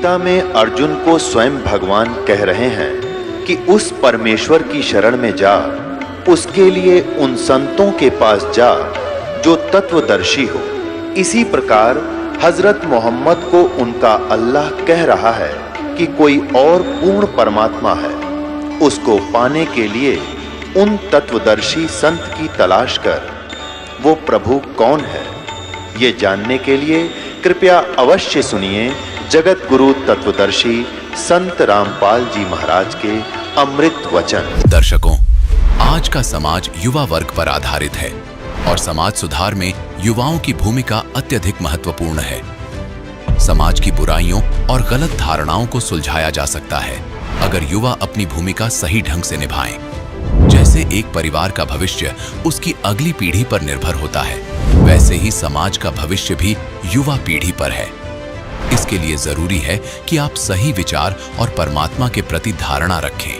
गीता में अर्जुन को स्वयं भगवान कह रहे हैं कि उस परमेश्वर की शरण में जा, उसके लिए उन संतों के पास जा जो तत्वदर्शी हो। इसी प्रकार हजरत मोहम्मद को उनका अल्लाह कह रहा है कि कोई और पूर्ण परमात्मा है, उसको पाने के लिए उन तत्वदर्शी संत की तलाश कर। वो प्रभु कौन है, ये जानने के लिए कृपया अवश्य सुनिए जगत गुरु तत्वदर्शी संत रामपाल जी महाराज के अमृत वचन। दर्शकों, आज का समाज युवा वर्ग पर आधारित है और समाज सुधार में युवाओं की भूमिका अत्यधिक महत्वपूर्ण है। समाज की बुराइयों और गलत धारणाओं को सुलझाया जा सकता है अगर युवा अपनी भूमिका सही ढंग से निभाएं। जैसे एक परिवार का भविष्य उसकी अगली पीढ़ी पर निर्भर होता है, वैसे ही समाज का भविष्य भी युवा पीढ़ी पर है। इसके लिए जरूरी है कि आप सही विचार और परमात्मा के प्रति धारणा रखें।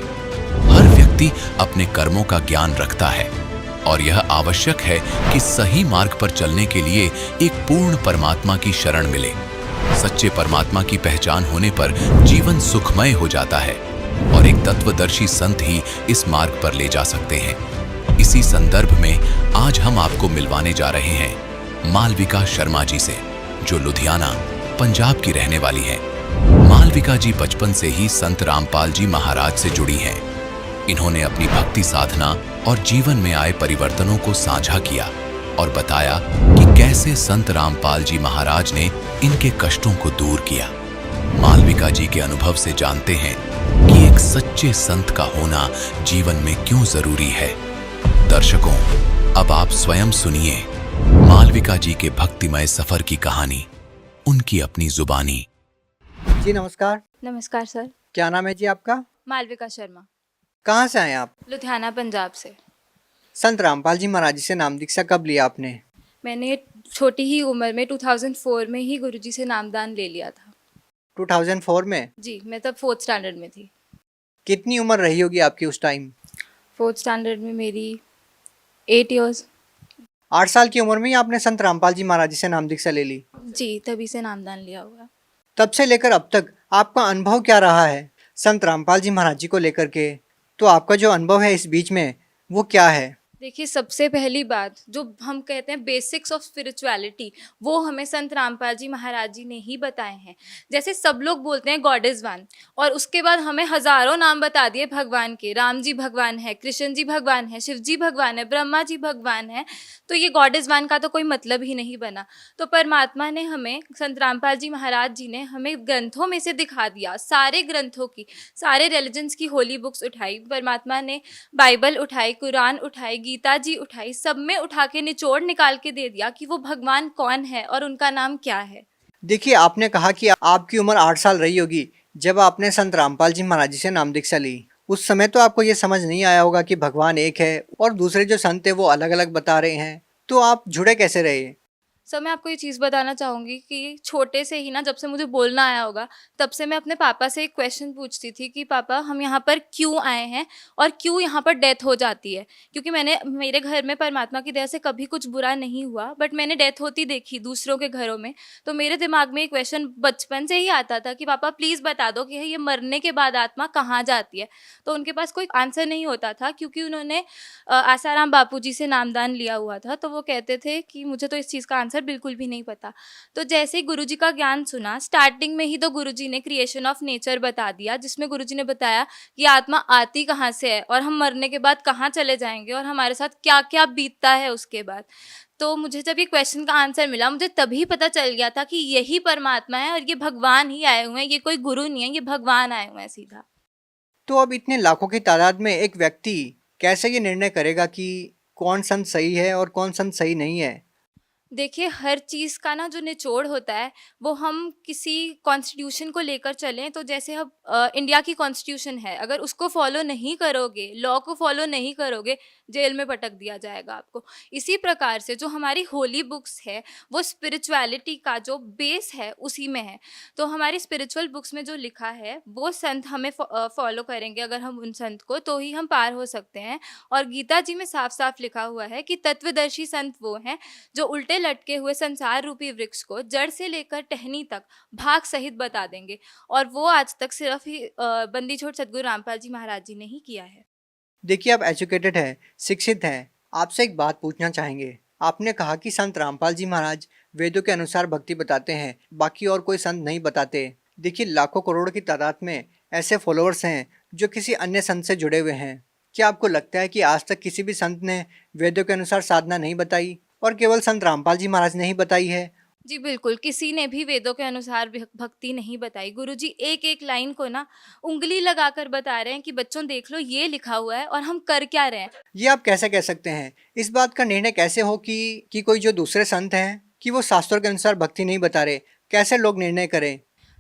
हर व्यक्ति अपने कर्मों का ज्ञान रखता है और यह आवश्यक है कि सही मार्ग पर चलने के लिए एक पूर्ण परमात्मा की शरण मिले। सच्चे परमात्मा की पहचान होने पर जीवन सुखमय हो जाता है और एक तत्वदर्शी संत ही इस मार्ग पर ले जा सकते हैं। इसी संदर्भ में आज हम आपको मिलवाने जा रहे हैं मालविका शर्मा जी से, जो लुधियाना पंजाब की रहने वाली हैं। मालविका जी बचपन से ही संत रामपाल जी महाराज से जुड़ी हैं। इन्होंने अपनी भक्ति साधना और जीवन में आए परिवर्तनों को साझा किया और बताया कि कैसे संत रामपाल जी महाराज ने इनके कष्टों को दूर किया। मालविका जी के अनुभव से जानते हैं कि एक सच्चे संत का होना जीवन में क्यों जरूरी है। दर्शकों, अब आप स्वयं सुनिए मालविका जी के भक्तिमय सफर की कहानी, उनकी अपनी जुबानी। जी नमस्कार। नमस्कार सर। क्या नाम है जी आपका? मालविका शर्मा। कहाँ से आए आप? लुधियाना पंजाब से। संत रामपाल जी महाराज जी से नाम दीक्षा कब लिया आपने? मैंने छोटी ही उम्र में 2004 में ही गुरुजी से नामदान ले लिया था। 2004 में? जी, मैं तब 4th स्टैंडर्ड में थी। कितनी उम्र रही होगी आपकी उस टाइम? 4th स्टैंडर्ड में मेरी 8 इयर्स। 8 साल की उम्र में ही आपने संत रामपाल जी महाराज जी से नाम दीक्षा ले ली? जी, तभी से नामदान लिया हुआ। तब से लेकर अब तक आपका अनुभव क्या रहा है संत रामपाल जी महाराज जी को लेकर के? तो आपका जो अनुभव है इस बीच में वो क्या है? देखिए, सबसे पहली बात जो हम कहते हैं बेसिक्स ऑफ स्पिरिचुअलिटी, वो हमें संत रामपाल जी महाराज जी ने ही बताए हैं। जैसे सब लोग बोलते हैं गॉड इज़ वन, और उसके बाद हमें हज़ारों नाम बता दिए भगवान के। राम जी भगवान है, कृष्ण जी भगवान है, शिव जी भगवान है, ब्रह्मा जी भगवान है। तो ये गॉड इज़ वन का तो कोई मतलब ही नहीं बना। तो परमात्मा ने हमें, संत रामपाल जी महाराज जी ने हमें ग्रंथों में से दिखा दिया, सारे ग्रंथों की, सारे रिलीजन्स की होली बुक्स उठाई परमात्मा ने, बाइबल उठाई, कुरान उठाई, गीता जी उठाई, सब में उठा के निचोड़ निकाल के दे दिया कि वो भगवान कौन है और उनका नाम क्या है। देखिए, आपने कहा कि आपकी उम्र 8 साल रही होगी जब आपने संत रामपाल जी महाराज जी से नाम दीक्षा ली। उस समय तो आपको ये समझ नहीं आया होगा कि भगवान एक है और दूसरे जो संत है वो अलग अलग बता रहे हैं, तो आप जुड़े कैसे रहे? सर, मैं आपको ये चीज़ बताना चाहूँगी कि छोटे से ही ना, जब से मुझे बोलना आया होगा तब से मैं अपने पापा से एक क्वेश्चन पूछती थी कि पापा, हम यहाँ पर क्यों आए हैं और क्यों यहाँ पर डेथ हो जाती है। क्योंकि मेरे घर में परमात्मा की दया से कभी कुछ बुरा नहीं हुआ, बट मैंने डेथ होती देखी दूसरों के घरों में। तो मेरे दिमाग में एक क्वेश्चन बचपन से ही आता था कि पापा प्लीज़ बता दो कि ये मरने के बाद आत्मा कहाँ जाती है। तो उनके पास कोई आंसर नहीं होता था, क्योंकि उन्होंने आसाराम बापू जी से नामदान लिया हुआ था। तो वो कहते थे कि मुझे तो इस चीज़ का आंसर बिल्कुल भी नहीं पता। तो जैसे ही गुरुजी का ज्ञान सुना, स्टार्टिंग में ही तो गुरुजी ने क्रिएशन ऑफ नेचर बता दिया, जिसमें गुरुजी ने बताया कि आत्मा आती कहाँ से है और हम मरने के बाद कहाँ चले जाएंगे और हमारे साथ क्या क्या बीतता है उसके बाद। तो मुझे जब ये क्वेश्चन का आंसर मिला, मुझे तभी पता चल गया था कि यही परमात्मा है और ये भगवान ही आए हुए हैं, ये कोई गुरु नहीं है, ये भगवान आए हुए हैं सीधा। तो अब इतने लाखों की तादाद में एक व्यक्ति कैसे ये निर्णय करेगा कि कौन संत सही है और कौन संत सही नहीं है? देखिए, हर चीज़ का ना जो निचोड़ होता है, वो हम किसी कॉन्स्टिट्यूशन को लेकर चलें तो जैसे अब इंडिया की कॉन्स्टिट्यूशन है, अगर उसको फॉलो नहीं करोगे, लॉ को फॉलो नहीं करोगे, जेल में पटक दिया जाएगा आपको। इसी प्रकार से जो हमारी होली बुक्स है, वो स्पिरिचुअलिटी का जो बेस है उसी में है। तो हमारी स्पिरिचुअल बुक्स में जो लिखा है वो संत हमें फॉलो करेंगे, अगर हम उन संत को, तो ही हम पार हो सकते हैं। और गीता जी में साफ साफ लिखा हुआ है कि तत्वदर्शी संत वो हैं जो उल्टे लटके हुए संसार रूपी वृक्ष को जड़ से लेकर टहनी तक भाग सहित बता देंगे। और वो आज तक सिर्फ ही बंदी छोड़ सदगुरु रामपाल जी महाराज जी ने ही किया है। देखिए, आप एजुकेटेड हैं, शिक्षित हैं। आपसे एक बात पूछना चाहेंगे। आपने कहा कि संत रामपाल जी महाराज वेदों के अनुसार भक्ति बताते हैं, बाकी और कोई संत नहीं बताते। देखिए, लाखों करोड़ की तादाद में ऐसे फॉलोअर्स हैं जो किसी अन्य संत से जुड़े हुए हैं। क्या आपको लगता है कि आज तक किसी भी संत ने वेदों के अनुसार साधना नहीं बताई और केवल संत रामपाल जी महाराज ने ही बताई है? जी बिल्कुल, किसी ने भी वेदों के अनुसार भक्ति नहीं बताई। गुरुजी एक-एक लाइन को ना उँगली लगाकर बता रहे हैं कि बच्चों देख लो ये लिखा हुआ है और हम कर क्या रहे हैं। ये आप कैसे कह सकते हैं? इस बात का निर्णय कैसे हो कि कोई जो दूसरे संत हैं कि वो शास्त्रों के अनुसार भक्ति नहीं बता रहे? कैसे लोग निर्णय करें?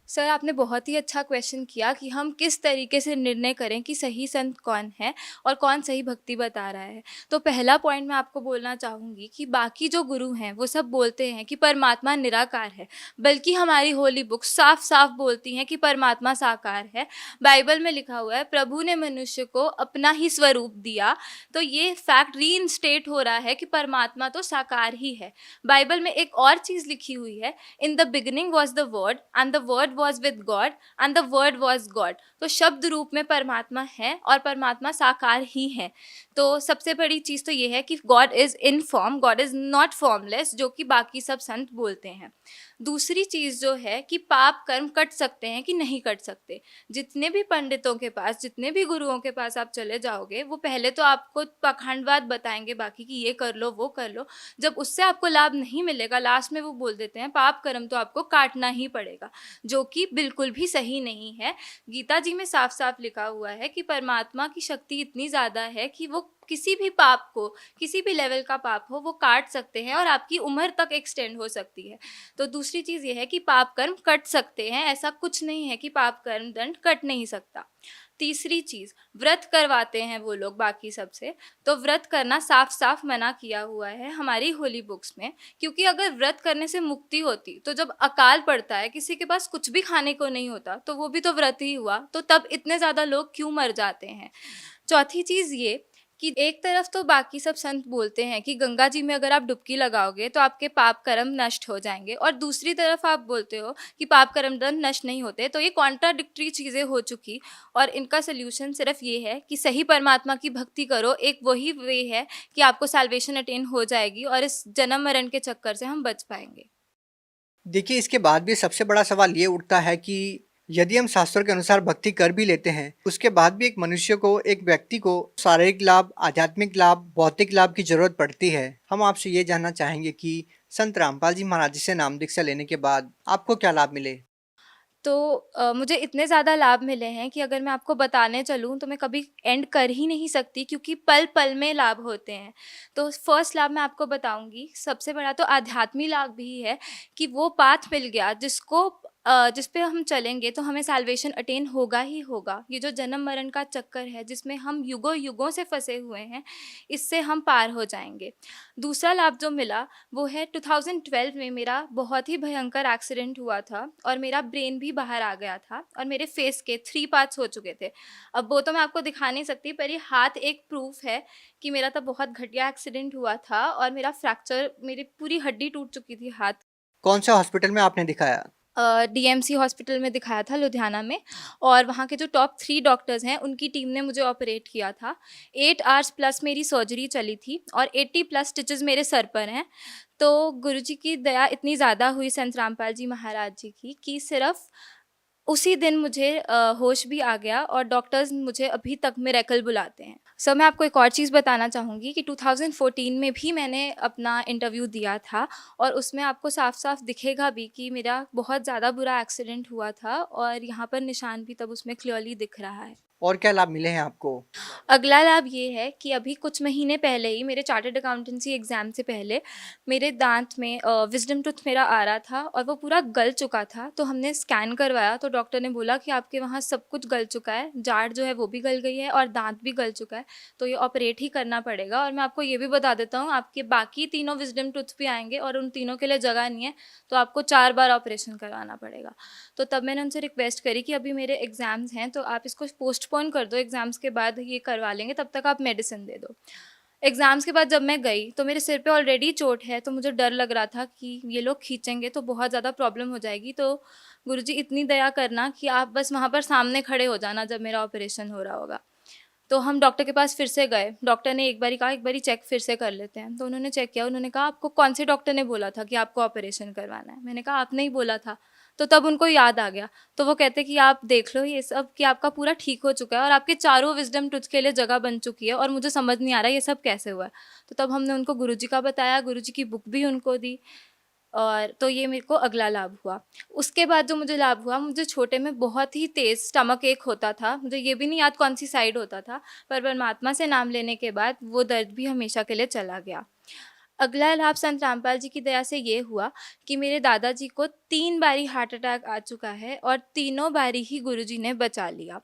सर, आपने बहुत ही अच्छा क्वेश्चन किया कि हम किस तरीके से निर्णय करें कि सही संत कौन है और कौन सही भक्ति बता रहा है। तो पहला पॉइंट मैं आपको बोलना चाहूँगी कि बाकी जो गुरु हैं वो सब बोलते हैं कि परमात्मा निराकार है, बल्कि हमारी होली बुक साफ साफ बोलती हैं कि परमात्मा साकार है। बाइबल में लिखा हुआ है प्रभु ने मनुष्य को अपना ही स्वरूप दिया। तो ये फैक्ट रीइंस्टेट हो रहा है कि परमात्मा तो साकार ही है। बाइबल में एक और चीज़ लिखी हुई है, in the beginning was the word and the word was with God and the word was God। तो शब्द रूप में परमात्मा है और परमात्मा साकार ही है। तो सबसे बड़ी चीज़ तो ये है कि God is in form, God is not formless, जो कि बाकी सब संत बोलते हैं। दूसरी चीज़ जो है कि पाप कर्म कट सकते हैं कि नहीं कट सकते। जितने भी पंडितों के पास, जितने भी गुरुओं के पास आप चले जाओगे, वो पहले तो आपको पाखंडवाद बताएंगे बाकी कि ये कर लो वो कर लो। जब उससे आपको लाभ नहीं मिलेगा, लास्ट में वो बोल देते हैं पाप कर्म तो आपको काटना ही पड़ेगा, जो कि बिल्कुल भी सही नहीं है। गीता जी में साफ साफ लिखा हुआ है कि परमात्मा की शक्ति इतनी ज़्यादा है कि वो किसी भी पाप को, किसी भी लेवल का पाप हो, वो काट सकते हैं और आपकी उम्र तक एक्सटेंड हो सकती है। तो दूसरी चीज़ ये है कि पाप कर्म कट सकते हैं, ऐसा कुछ नहीं है कि पाप कर्म दंड कट नहीं सकता। तीसरी चीज़, व्रत करवाते हैं वो लोग बाकी सबसे, तो व्रत करना साफ साफ मना किया हुआ है हमारी होली बुक्स में। क्योंकि अगर व्रत करने से मुक्ति होती तो जब अकाल पड़ता है, किसी के पास कुछ भी खाने को नहीं होता, तो वो भी तो व्रत ही हुआ, तो तब इतने ज़्यादा लोग क्यों मर जाते हैं। चौथी चीज़ ये कि एक तरफ तो बाकी सब संत बोलते हैं कि गंगा जी में अगर आप डुबकी लगाओगे तो आपके पाप कर्म नष्ट हो जाएंगे, और दूसरी तरफ आप बोलते हो कि पाप कर्म दंड नष्ट नहीं होते। तो ये कॉन्ट्राडिक्टरी चीज़ें हो चुकी, और इनका सोल्यूशन सिर्फ ये है कि सही परमात्मा की भक्ति करो। एक वही वे है कि आपको सैल्वेशन अटेन हो जाएगी और इस जन्म मरण के चक्कर से हम बच पाएंगे। देखिए, इसके बाद भी सबसे बड़ा सवाल ये उठता है कि यदि हम शास्त्रों के अनुसार भक्ति कर भी लेते हैं, उसके बाद भी एक मनुष्य को, एक व्यक्ति को शारीरिक लाभ, आध्यात्मिक लाभ, भौतिक लाभ की जरूरत पड़ती है। हम आपसे ये जानना चाहेंगे कि संत रामपाल जी महाराज जी से नाम दीक्षा लेने के बाद आपको क्या लाभ मिले? तो मुझे इतने ज़्यादा लाभ मिले हैं कि अगर मैं आपको बताने चलूँ तो मैं कभी एंड कर ही नहीं सकती, क्योंकि पल पल में लाभ होते हैं। तो फर्स्ट लाभ मैं आपको बताऊँगी, सबसे बड़ा तो आध्यात्मिक लाभ भी है कि वो पाथ मिल गया जिस पे हम चलेंगे तो हमें सैल्वेशन अटेन होगा ही होगा। ये जो जन्म मरण का चक्कर है जिसमें हम युगों युगों से फंसे हुए हैं, इससे हम पार हो जाएंगे। दूसरा लाभ जो मिला वो है 2012 में मेरा बहुत ही भयंकर एक्सीडेंट हुआ था और मेरा ब्रेन भी बाहर आ गया था और मेरे फेस के 3 पार्ट्स हो चुके थे। अब वो तो मैं आपको दिखा नहीं सकती, पर ये हाथ एक प्रूफ है कि मेरा तब बहुत घटिया एक्सीडेंट हुआ था और मेरा फ्रैक्चर, मेरी पूरी हड्डी टूट चुकी थी हाथ। कौन सा हॉस्पिटल में आपने दिखाया? डीएमसी हॉस्पिटल में दिखाया था लुधियाना में, और वहाँ के जो टॉप 3 डॉक्टर्स हैं उनकी टीम ने मुझे ऑपरेट किया था। 8 आवर्स प्लस मेरी सर्जरी चली थी और 80 प्लस स्टिचेस मेरे सर पर हैं। तो गुरुजी की दया इतनी ज़्यादा हुई संत रामपाल जी महाराज जी की कि सिर्फ उसी दिन मुझे होश भी आ गया और डॉक्टर्स मुझे अभी तक मिरेकल बुलाते हैं। सर, मैं आपको एक और चीज़ बताना चाहूँगी कि 2014 में भी मैंने अपना इंटरव्यू दिया था और उसमें आपको साफ साफ दिखेगा भी कि मेरा बहुत ज़्यादा बुरा एक्सीडेंट हुआ था और यहाँ पर निशान भी तब उसमें क्लियरली दिख रहा है। और क्या लाभ मिले हैं आपको? अगला लाभ ये है कि अभी कुछ महीने पहले ही मेरे चार्टर्ड अकाउंटेंसी एग्ज़ाम से पहले मेरे दांत में विजडम टूथ मेरा आ रहा था और वो पूरा गल चुका था। तो हमने स्कैन करवाया तो डॉक्टर ने बोला कि आपके वहाँ सब कुछ गल चुका है, जाड़ जो है वो भी गल गई है और दांत भी गल चुका है, तो ये ऑपरेट ही करना पड़ेगा। और मैं आपको ये भी बता देता हूँ, आपके बाकी तीनों विजडम टूथ भी आएंगे और उन तीनों के लिए जगह नहीं है, तो आपको 4 बार ऑपरेशन करवाना पड़ेगा। तो तब मैंने उनसे रिक्वेस्ट करी कि अभी मेरे एग्ज़ाम्स हैं तो आप इसको पोस्टपोन कर दो, एग्ज़ाम्स के बाद ये करवा लेंगे, तब तक आप मेडिसिन दे दो। एग्ज़ाम्स के बाद जब मैं गई तो मेरे सिर पे ऑलरेडी चोट है, तो मुझे डर लग रहा था कि ये लोग खींचेंगे तो बहुत ज़्यादा प्रॉब्लम हो जाएगी। तो गुरुजी इतनी दया करना कि आप बस वहाँ पर सामने खड़े हो जाना जब मेरा ऑपरेशन हो रहा होगा। तो हम डॉक्टर के पास फिर से गए। डॉक्टर ने एक बारी कहा, एक बारी चेक फिर से कर लेते हैं। तो उन्होंने चेक किया, उन्होंने कहा, आपको कौन से डॉक्टर ने बोला था कि आपको ऑपरेशन करवाना है? मैंने कहा, आपने ही बोला था। तो तब उनको याद आ गया। तो वो कहते कि आप देख लो ये सब कि आपका पूरा ठीक हो चुका है और आपके चारों विज़डम टूथ के लिए जगह बन चुकी है और मुझे समझ नहीं आ रहा ये सब कैसे हुआ है। तो तब हमने उनको गुरुजी का बताया, गुरुजी की बुक भी उनको दी। और तो ये मेरे को अगला लाभ हुआ। उसके बाद जो मुझे लाभ हुआ, मुझे छोटे में बहुत ही तेज़ स्टमक एक होता था। मुझे ये भी नहीं याद कौन-सी साइड होता था, पर परमात्मा से नाम लेने के बाद वो दर्द भी हमेशा के लिए चला गया। अगला लाभ संत रामपाल जी की दया से ये हुआ कि मेरे दादाजी को 3 बारी हार्ट अटैक आ चुका है और तीनों बारी ही गुरुजी ने बचा लिया।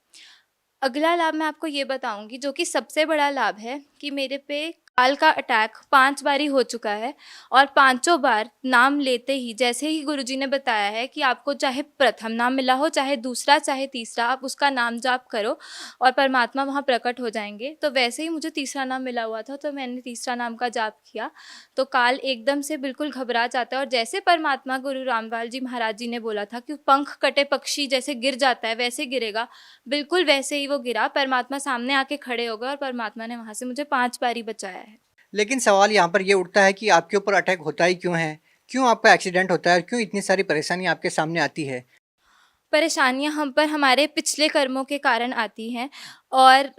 अगला लाभ मैं आपको ये बताऊँगी जो कि सबसे बड़ा लाभ है कि मेरे पे काल का अटैक 5 बारी हो चुका है और पाँचों बार नाम लेते ही जैसे ही गुरुजी ने बताया है कि आपको चाहे प्रथम नाम मिला हो, चाहे दूसरा, चाहे तीसरा, आप उसका नाम जाप करो और परमात्मा वहाँ प्रकट हो जाएँगे। तो वैसे ही मुझे तीसरा नाम मिला हुआ था, तो मैंने तीसरा नाम का जाप किया, तो काल एकदम से बिल्कुल घबरा जाता है और जैसे परमात्मा गुरु रामपाल जी महाराज जी ने बोला था कि पंख कटे पक्षी जैसे गिर जाता है, वैसे गिरेगा, बिल्कुल वैसे ही वो गिरा। परमात्मा सामने आके खड़े हो गए और परमात्मा ने वहाँ से मुझे 5 बारी बचाया है। लेकिन सवाल यहाँ पर ये उठता है कि आपके ऊपर अटैक होता ही क्यों है? क्यों आपका एक्सीडेंट होता है और क्यों इतनी सारी परेशानी आपके सामने आती है? परेशानियाँ हम पर हमारे पिछले कर्मों के कारण आती हैं और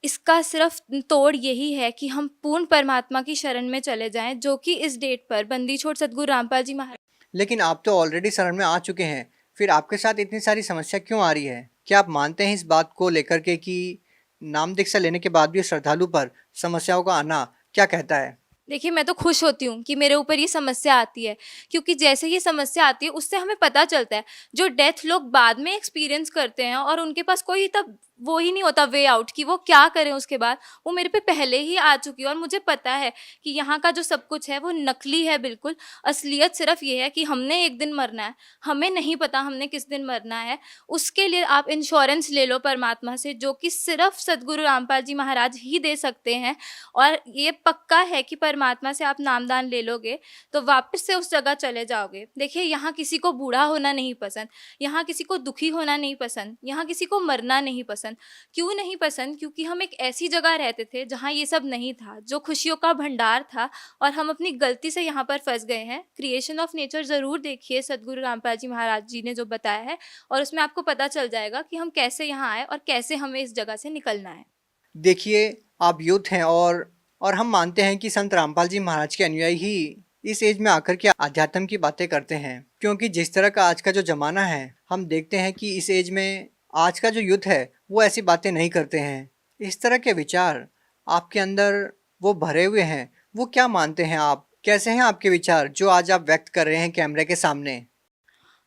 इसका सिर्फ तोड़ यही है कि हम पूर्ण परमात्मा की शरण में चले जाएँ, जो कि इस डेट पर बंदी छोड़ सद्गुरु रामपाल जी महाराज। लेकिन आप तो ऑलरेडी शरण में आ चुके हैं, फिर आपके साथ इतनी सारी समस्या क्यों आ रही है? क्या आप मानते हैं इस बात को लेकर के कि नाम दीक्षा लेने के बाद भी श्रद्धालु पर समस्याओं का आना क्या कहता है? देखिए, मैं तो खुश होती हूँ कि मेरे ऊपर ये समस्या आती है, क्योंकि जैसे ये समस्या आती है उससे हमें पता चलता है, जो डेथ लोग बाद में एक्सपीरियंस करते हैं और उनके पास कोई तब वो ही नहीं होता वे आउट कि वो क्या करें उसके बाद, वो मेरे पे पहले ही आ चुकी है और मुझे पता है कि यहाँ का जो सब कुछ है वो नकली है बिल्कुल। असलियत सिर्फ ये है कि हमने एक दिन मरना है, हमें नहीं पता हमने किस दिन मरना है। उसके लिए आप इंश्योरेंस ले लो परमात्मा से, जो कि सिर्फ सद्गुरु रामपाल जी महाराज ही दे सकते हैं। और ये पक्का है कि परमात्मा से आप नामदान ले लोगे तो वापस से उस जगह चले जाओगे। देखिए, यहाँ किसी को बूढ़ा होना नहीं पसंद, यहाँ किसी को दुखी होना नहीं पसंद, यहाँ किसी को मरना नहीं पसंद। क्यों नहीं पसंद? क्योंकि हम एक ऐसी जगह रहते थे जहाँ ये सब नहीं था, जो खुशियों का भंडार था, और हम अपनी गलती से यहाँ पर फंस गए हैं। क्रिएशन ऑफ नेचर ज़रूर देखिए, सद्गुरु रामपाल जी महाराज जी ने जो बताया है, और उसमें आपको पता चल जाएगा कि हम कैसे यहाँ आए और कैसे हमें इस जगह से निकलना है। देखिए, आप यूथ हैं और हम मानते हैं कि संत रामपाल जी महाराज के अनुयायी ही इस एज में आकर के आध्यात्म की बातें करते हैं, क्योंकि जिस तरह का आज का जो ज़माना है, हम देखते हैं कि इस एज में आज का जो यूथ है वो ऐसी बातें नहीं करते हैं। इस तरह के विचार आपके अंदर वो भरे हुए हैं, वो क्या मानते हैं आप? कैसे हैं आपके विचार जो आज आप व्यक्त कर रहे हैं कैमरे के सामने?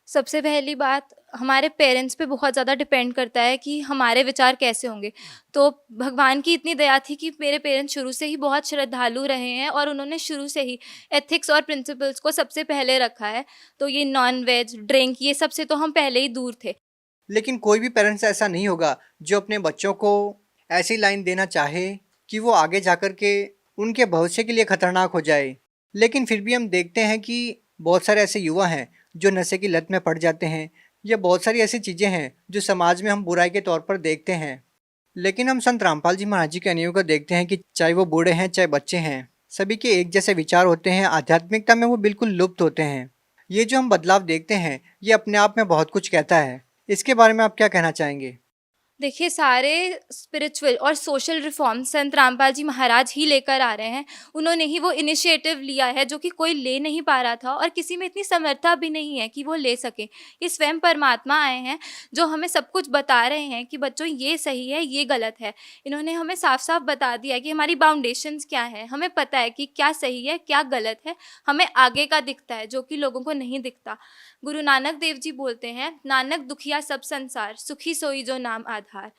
सबसे पहली बात, हमारे पेरेंट्स पे बहुत ज़्यादा डिपेंड करता है कि हमारे विचार कैसे होंगे। तो भगवान की इतनी दया थी कि मेरे पेरेंट्स शुरू से ही बहुत श्रद्धालु रहे हैं और उन्होंने शुरू से ही एथिक्स और प्रिंसिपल्स को सबसे पहले रखा है। तो ये नॉन-वेज, ड्रिंक, ये सब से तो हम पहले ही दूर थे। लेकिन कोई भी पेरेंट्स ऐसा नहीं होगा जो अपने बच्चों को ऐसी लाइन देना चाहे कि वो आगे जाकर के उनके भविष्य के लिए खतरनाक हो जाए। लेकिन फिर भी हम देखते हैं कि बहुत सारे ऐसे युवा हैं जो नशे की लत में पड़ जाते हैं, या बहुत सारी ऐसी चीज़ें हैं जो समाज में हम बुराई के तौर पर देखते हैं। लेकिन हम संत रामपाल जी महाराज जी के अनुयायियों को देखते हैं कि चाहे वो बूढ़े हैं चाहे बच्चे हैं, सभी के एक जैसे विचार होते हैं, आध्यात्मिकता में वो बिल्कुल लुप्त होते हैं। ये जो हम बदलाव देखते हैं ये अपने आप में बहुत कुछ कहता है। इसके बारे में आप क्या कहना चाहेंगे? देखिए, सारे स्पिरिचुअल और सोशल रिफॉर्म संत रामपाल जी महाराज ही लेकर आ रहे हैं। उन्होंने ही वो इनिशिएटिव लिया है जो कि कोई ले नहीं पा रहा था और किसी में इतनी समर्था भी नहीं है कि वो ले सके। ये स्वयं परमात्मा आए हैं जो हमें सब कुछ बता रहे हैं कि बच्चों ये सही है, ये गलत है। इन्होंने हमें साफ-साफ बता दिया है कि हमारी बाउंडेशंस क्या हैं। हमें पता है कि क्या सही है, क्या गलत है। हमें आगे का दिखता है जो कि लोगों को नहीं दिखता। गुरु नानक देव जी बोलते हैं, नानक दुखिया सब संसार, सुखी सोई जो नाम आधार।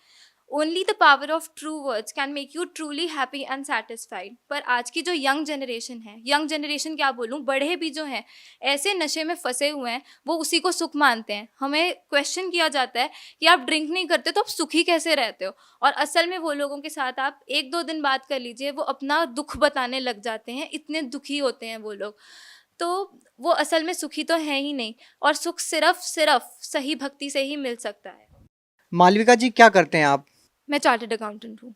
Only the power of true words can make you truly happy and satisfied. पर आज की जो यंग जनरेशन है, यंग जनरेशन क्या बोलूँ, बड़े भी जो हैं ऐसे नशे में फंसे हुए हैं, वो उसी को सुख मानते हैं। हमें क्वेश्चन किया जाता है कि आप ड्रिंक नहीं करते तो आप सुखी कैसे रहते हो, और असल में वो लोगों के साथ आप 1-2 दिन बात कर लीजिए, वो अपना दुख बताने लग जाते हैं, इतने दुखी होते हैं वो लोग। तो वो असल में सुखी तो है ही नहीं, और सुख सिर्फ सही भक्ति से ही मिल सकता है। मालविका जी, क्या करते हैं आप? मैं चार्टर्ड अकाउंटेंट हूँ।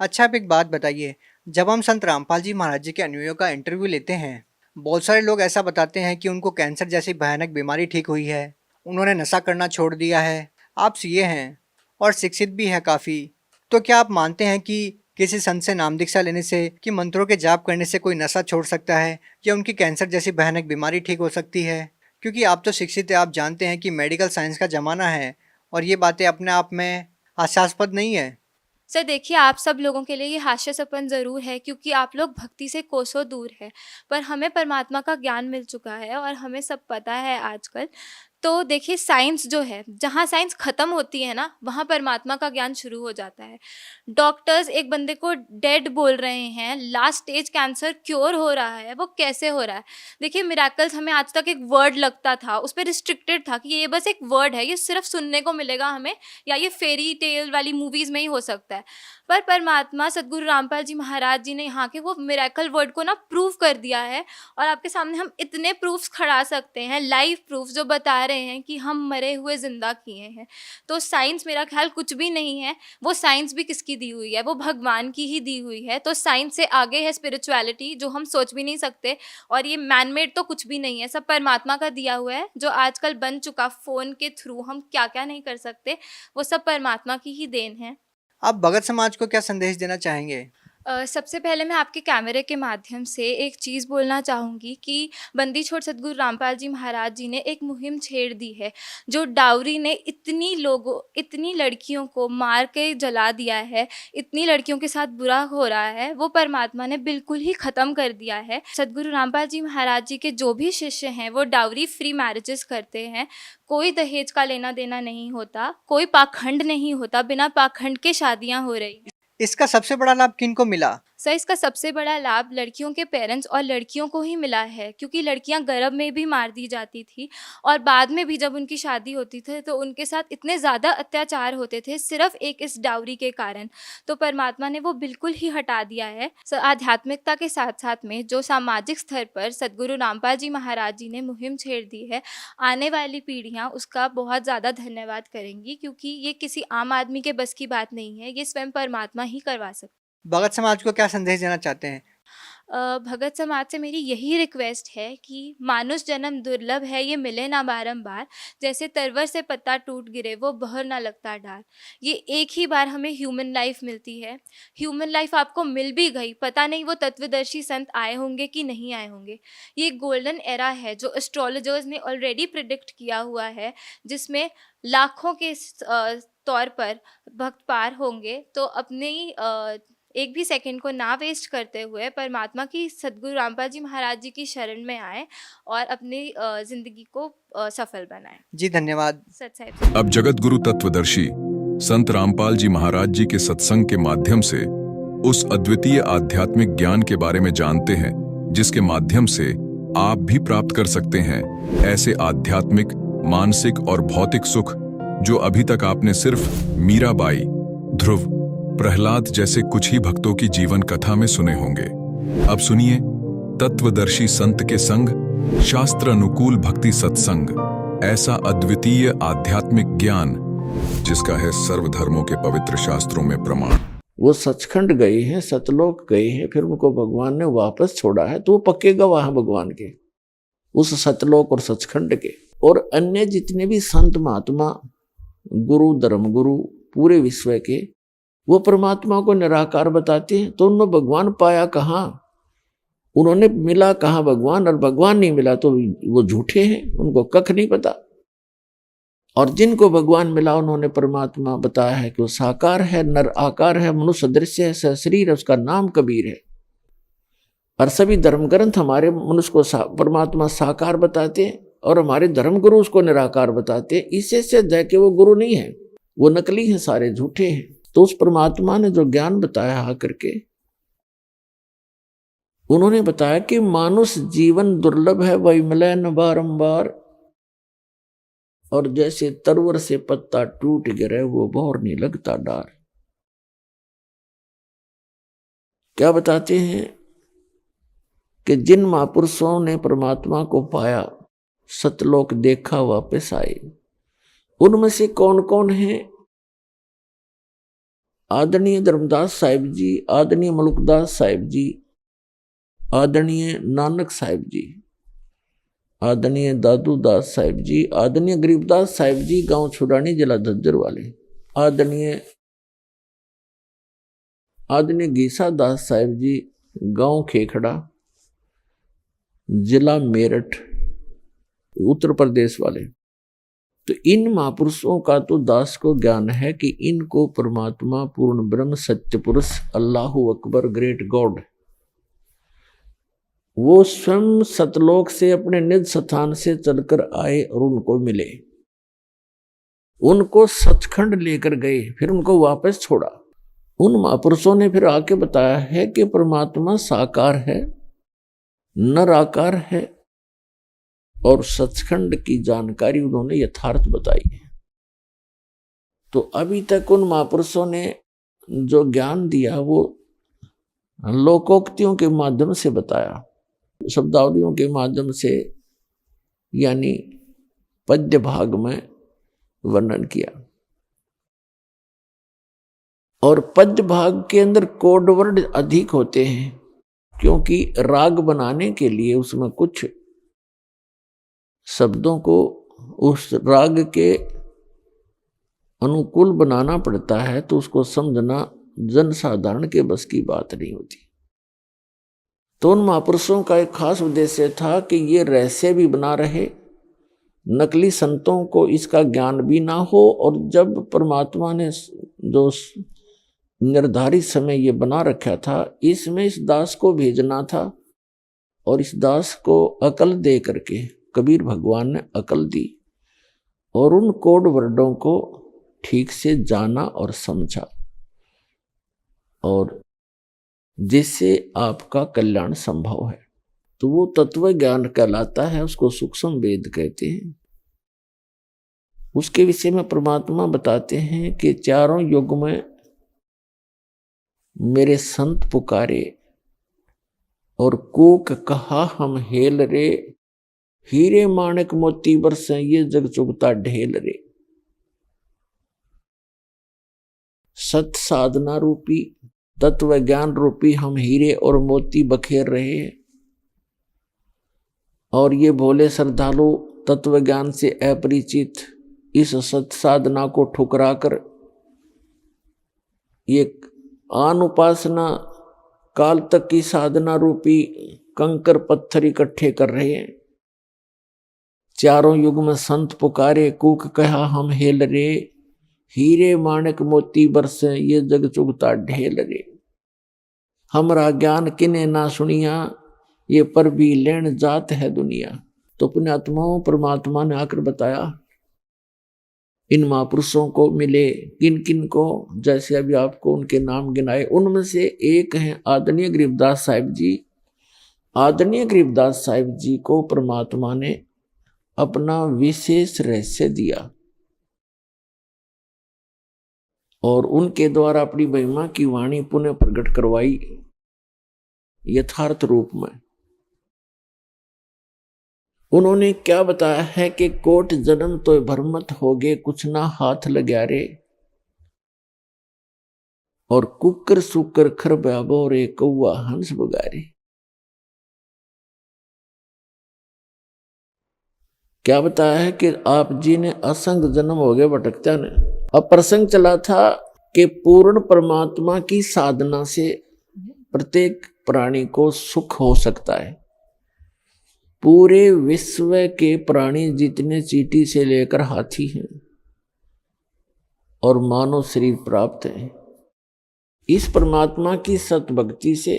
अच्छा, आप एक बात बताइए, जब हम संत रामपाल जी महाराज जी के अनुयायियों का इंटरव्यू लेते हैं, बहुत सारे लोग ऐसा बताते हैं कि उनको कैंसर जैसी भयानक बीमारी ठीक हुई है, उन्होंने नशा करना छोड़ दिया है। आप सीए हैं और शिक्षित भी है काफ़ी, तो क्या आप मानते हैं कि किसी संत से नाम दीक्षा लेने से, कि मंत्रों के जाप करने से कोई नशा छोड़ सकता है, या उनकी कैंसर जैसी भयानक बीमारी ठीक हो सकती है? क्योंकि आप तो शिक्षित हैं, आप जानते हैं कि मेडिकल साइंस का ज़माना है और ये बातें अपने आप में हास्यास्पद नहीं है। सर देखिए, आप सब लोगों के लिए ये हास्यास्पद ज़रूर है, क्योंकि आप लोग भक्ति से कोसों दूर है, पर हमें परमात्मा का ज्ञान मिल चुका है और हमें सब पता है आजकल। तो देखिए, साइंस जो है, जहाँ साइंस ख़त्म होती है ना, वहाँ परमात्मा का ज्ञान शुरू हो जाता है। डॉक्टर्स एक बंदे को डेड बोल रहे हैं, लास्ट स्टेज कैंसर क्योर हो रहा है, वो कैसे हो रहा है? देखिए, मिरेकल्स हमें आज तक एक वर्ड लगता था, उस पर रिस्ट्रिक्टेड था कि ये बस एक वर्ड है, ये सिर्फ सुनने को मिलेगा हमें, या ये फेरी टेल वाली मूवीज़ में ही हो सकता है। पर परमात्मा सदगुरु रामपाल जी महाराज जी ने यहाँ के वो मिरेकल वर्ड को ना प्रूव कर दिया है, और आपके सामने हम इतने प्रूफ्स खड़ा सकते हैं, लाइव प्रूफ जो बता रहे हैं कि हम मरे हुए जिंदा किए हैं। तो साइंस मेरा ख्याल कुछ भी नहीं है, वो साइंस भी किसकी दी हुई है, वो भगवान की ही दी हुई है। तो साइंस से आगे है स्पिरिचुअलिटी, जो हम सोच भी नहीं सकते, और ये मैनमेड तो कुछ भी नहीं है, सब परमात्मा का दिया हुआ है। जो आजकल बन चुका फ़ोन के थ्रू हम क्या क्या नहीं कर सकते, वो सब परमात्मा की ही देन है। आप भगत समाज को क्या संदेश देना चाहेंगे? सबसे पहले मैं आपके कैमरे के माध्यम से एक चीज़ बोलना चाहूँगी कि बंदी छोड़ सदगुरु रामपाल जी महाराज जी ने एक मुहिम छेड़ दी है। जो डाउरी ने इतनी लड़कियों को मार के जला दिया है, इतनी लड़कियों के साथ बुरा हो रहा है, वो परमात्मा ने बिल्कुल ही ख़त्म कर दिया है। सदगुरु रामपाल जी महाराज जी के जो भी शिष्य हैं, वो डाउरी फ्री मैरिजेस करते हैं। कोई दहेज का लेना देना नहीं होता, कोई पाखंड नहीं होता, बिना पाखंड के शादियाँ हो रही हैं। इसका सबसे बड़ा लाभ किनको मिला? सर, इसका सबसे बड़ा लाभ लड़कियों के पेरेंट्स और लड़कियों को ही मिला है, क्योंकि लड़कियां गर्भ में भी मार दी जाती थी, और बाद में भी जब उनकी शादी होती थी तो उनके साथ इतने ज़्यादा अत्याचार होते थे, सिर्फ एक इस डाउरी के कारण। तो परमात्मा ने वो बिल्कुल ही हटा दिया है। आध्यात्मिकता के साथ साथ में जो सामाजिक स्तर पर सदगुरु रामपाल जी महाराज जी ने मुहिम छेड़ दी है, आने वाली पीढ़ियाँ उसका बहुत ज़्यादा धन्यवाद करेंगी, क्योंकि ये किसी आम आदमी के बस की बात नहीं है, ये स्वयं परमात्मा ही करवा सकते। भगत समाज को क्या संदेश देना चाहते हैं? भगत समाज से मेरी यही रिक्वेस्ट है कि मानुष जन्म दुर्लभ है, ये मिले ना बारंबार। जैसे तरवर से पत्ता टूट गिरे, वो बहर ना लगता डार। ये एक ही बार हमें ह्यूमन लाइफ मिलती है। ह्यूमन लाइफ आपको मिल भी गई, पता नहीं वो तत्वदर्शी संत आए होंगे कि नहीं आए होंगे। ये गोल्डन एरा है जो एस्ट्रोलॉजर्स ने ऑलरेडी प्रिडिक्ट किया हुआ है, जिसमें लाखों के तौर पर भक्त पार होंगे। तो अपनी एक भी सेकंड को ना वेस्ट करते हुए परमात्मा की सदगुरु रामपाल जी महाराज जी की शरण में आए और अपनी जिंदगी को सफल बनाएं। जी धन्यवाद। सत साहिब। अब जगत गुरु तत्वदर्शी संत रामपाल जी महाराज जी के सत्संग के माध्यम से उस अद्वितीय आध्यात्मिक ज्ञान के बारे में जानते हैं, जिसके माध्यम से आप भी प्राप्त कर सकते हैं ऐसे आध्यात्मिक, मानसिक और भौतिक सुख जो अभी तक आपने सिर्फ मीराबाई, ध्रुव, प्रहलाद जैसे कुछ ही भक्तों की जीवन कथा में सुने होंगे। अब सुनिए तत्वदर्शी संत के संग शास्त्र अनुकूल भक्ति सत्संग, ऐसा अद्वितीय आध्यात्मिक ज्ञान जिसका है सर्वधर्मों के पवित्र शास्त्रों में प्रमाण। वो सचखंड गए हैं, सतलोक गए हैं, फिर उनको भगवान ने वापस छोड़ा है, तो वो पक्के गवाह भगवान के, उस सतलोक और सचखंड के। और अन्य जितने भी संत महात्मा, गुरु, धर्मगुरु पूरे विश्व के, वो परमात्मा को निराकार बताते हैं। तो उन्होंने भगवान पाया कहाँ, उन्होंने मिला कहाँ भगवान, और भगवान नहीं मिला तो वो झूठे हैं, उनको कख नहीं पता। और जिनको भगवान मिला उन्होंने परमात्मा बताया है कि वो साकार है, नर आकार है, मनुष्य दृश्य है, सशरीर है, उसका नाम कबीर है। और सभी धर्म ग्रंथ हमारे मनुष्य को परमात्मा साकार बताते हैं, और हमारे धर्म गुरु उसको निराकार बताते हैं। इससे सिद्ध है कि वो गुरु नहीं है, वो नकली हैं, सारे झूठे हैं। तो उस परमात्मा ने जो ज्ञान बताया आकर के, उन्होंने बताया कि मानुष जीवन दुर्लभ है, वही मिले न बारंबार, और जैसे तरवर से पत्ता टूट गिरे वो बोर नहीं लगता डार। क्या बताते हैं कि जिन महापुरुषों ने परमात्मा को पाया, सतलोक देखा, वापस आए, उनमें से कौन कौन है? आदरणीय धर्मदास साहिब जी, आदरणीय मलुकदास साहिब जी, आदरणीय नानक साहिब जी, आदरणीय दादू दास साहिब जी, आदरणीय गरीबदास साहिब जी, गांव छुड़ानी, जिला झज्जर वाले, आदरणीय गीसा दास साहिब जी, गांव खेखड़ा, जिला मेरठ, उत्तर प्रदेश वाले। तो इन महापुरुषों का तो दास को ज्ञान है कि इनको परमात्मा पूर्ण ब्रह्म सत्य पुरुष अल्लाहु अकबर ग्रेट गॉड, वो स्वयं सतलोक से अपने निज स्थान से चलकर आए और उनको मिले, उनको सचखंड लेकर गए, फिर उनको वापस छोड़ा। उन महापुरुषों ने फिर आके बताया है कि परमात्मा साकार है, निराकार है, और सचखंड की जानकारी उन्होंने यथार्थ बताई है। तो अभी तक उन महापुरुषों ने जो ज्ञान दिया वो लोकोक्तियों के माध्यम से बताया, शब्दावलियों के माध्यम से, यानी पद्य भाग में वर्णन किया। और पद्य भाग के अंदर कोड वर्ड अधिक होते हैं, क्योंकि राग बनाने के लिए उसमें कुछ शब्दों को उस राग के अनुकूल बनाना पड़ता है, तो उसको समझना जन साधारण के बस की बात नहीं होती। तो उन महापुरुषों का एक खास उद्देश्य था कि ये रहस्य भी बना रहे, नकली संतों को इसका ज्ञान भी ना हो, और जब परमात्मा ने जो निर्धारित समय ये बना रखा था, इसमें इस दास को भेजना था, और इस दास को अकल दे करके कबीर भगवान ने अकल दी, और उन कोड वर्डों को ठीक से जाना और समझा, और जिससे आपका कल्याण संभव है। तो वो तत्व ज्ञान कहलाता है, उसको सूक्ष्म वेद कहते हैं। उसके विषय में परमात्मा बताते हैं कि चारों युग में मेरे संत पुकारे, और कूक कहा हम हेल रे, हीरे माणक मोती बरसे ये जग चुगता ढेल रे। सत साधना रूपी, तत्व ज्ञान रूपी हम हीरे और मोती बखेर रहे हैं, और ये भोले श्रद्धालु तत्व ज्ञान से अपरिचित इस सत साधना को ठुकरा कर ये आन उपासना काल तक की साधना रूपी कंकर पत्थर इकट्ठे कर रहे हैं। चारों युग में संत पुकारे, कूक कहा हम हेल रे, हीरे माणक मोती बरसे ये जग चुगता ढेल रे। हमरा ज्ञान किने ना सुनिया, ये पर भी लेन जात है दुनिया। तो पुण्यात्माओं, परमात्मा ने आकर बताया, इन महापुरुषों को मिले, किन किन को, जैसे अभी आपको उनके नाम गिनाए, उनमें से एक हैं आदरणीय गरीबदास साहिब जी। आदरणीय गरीबदास साहिब जी को परमात्मा ने अपना विशेष रहस्य दिया, और उनके द्वारा अपनी महिमा की वाणी पुनः प्रकट करवाई यथार्थ रूप में। उन्होंने क्या बताया है कि कोट जन्म तो भरमत होगे, कुछ ना हाथ लग्या रे, और कुकर सुकर खर ब्याबो रे, कौआ हंस बगारे। क्या बताया है कि आप जी ने असंग जन्म हो गए भटकत्या ने। अब प्रसंग चला था कि पूर्ण परमात्मा की साधना से प्रत्येक प्राणी को सुख हो सकता है। पूरे विश्व के प्राणी जितने चींटी से लेकर हाथी हैं और मानव शरीर प्राप्त है, इस परमात्मा की सतभक्ति से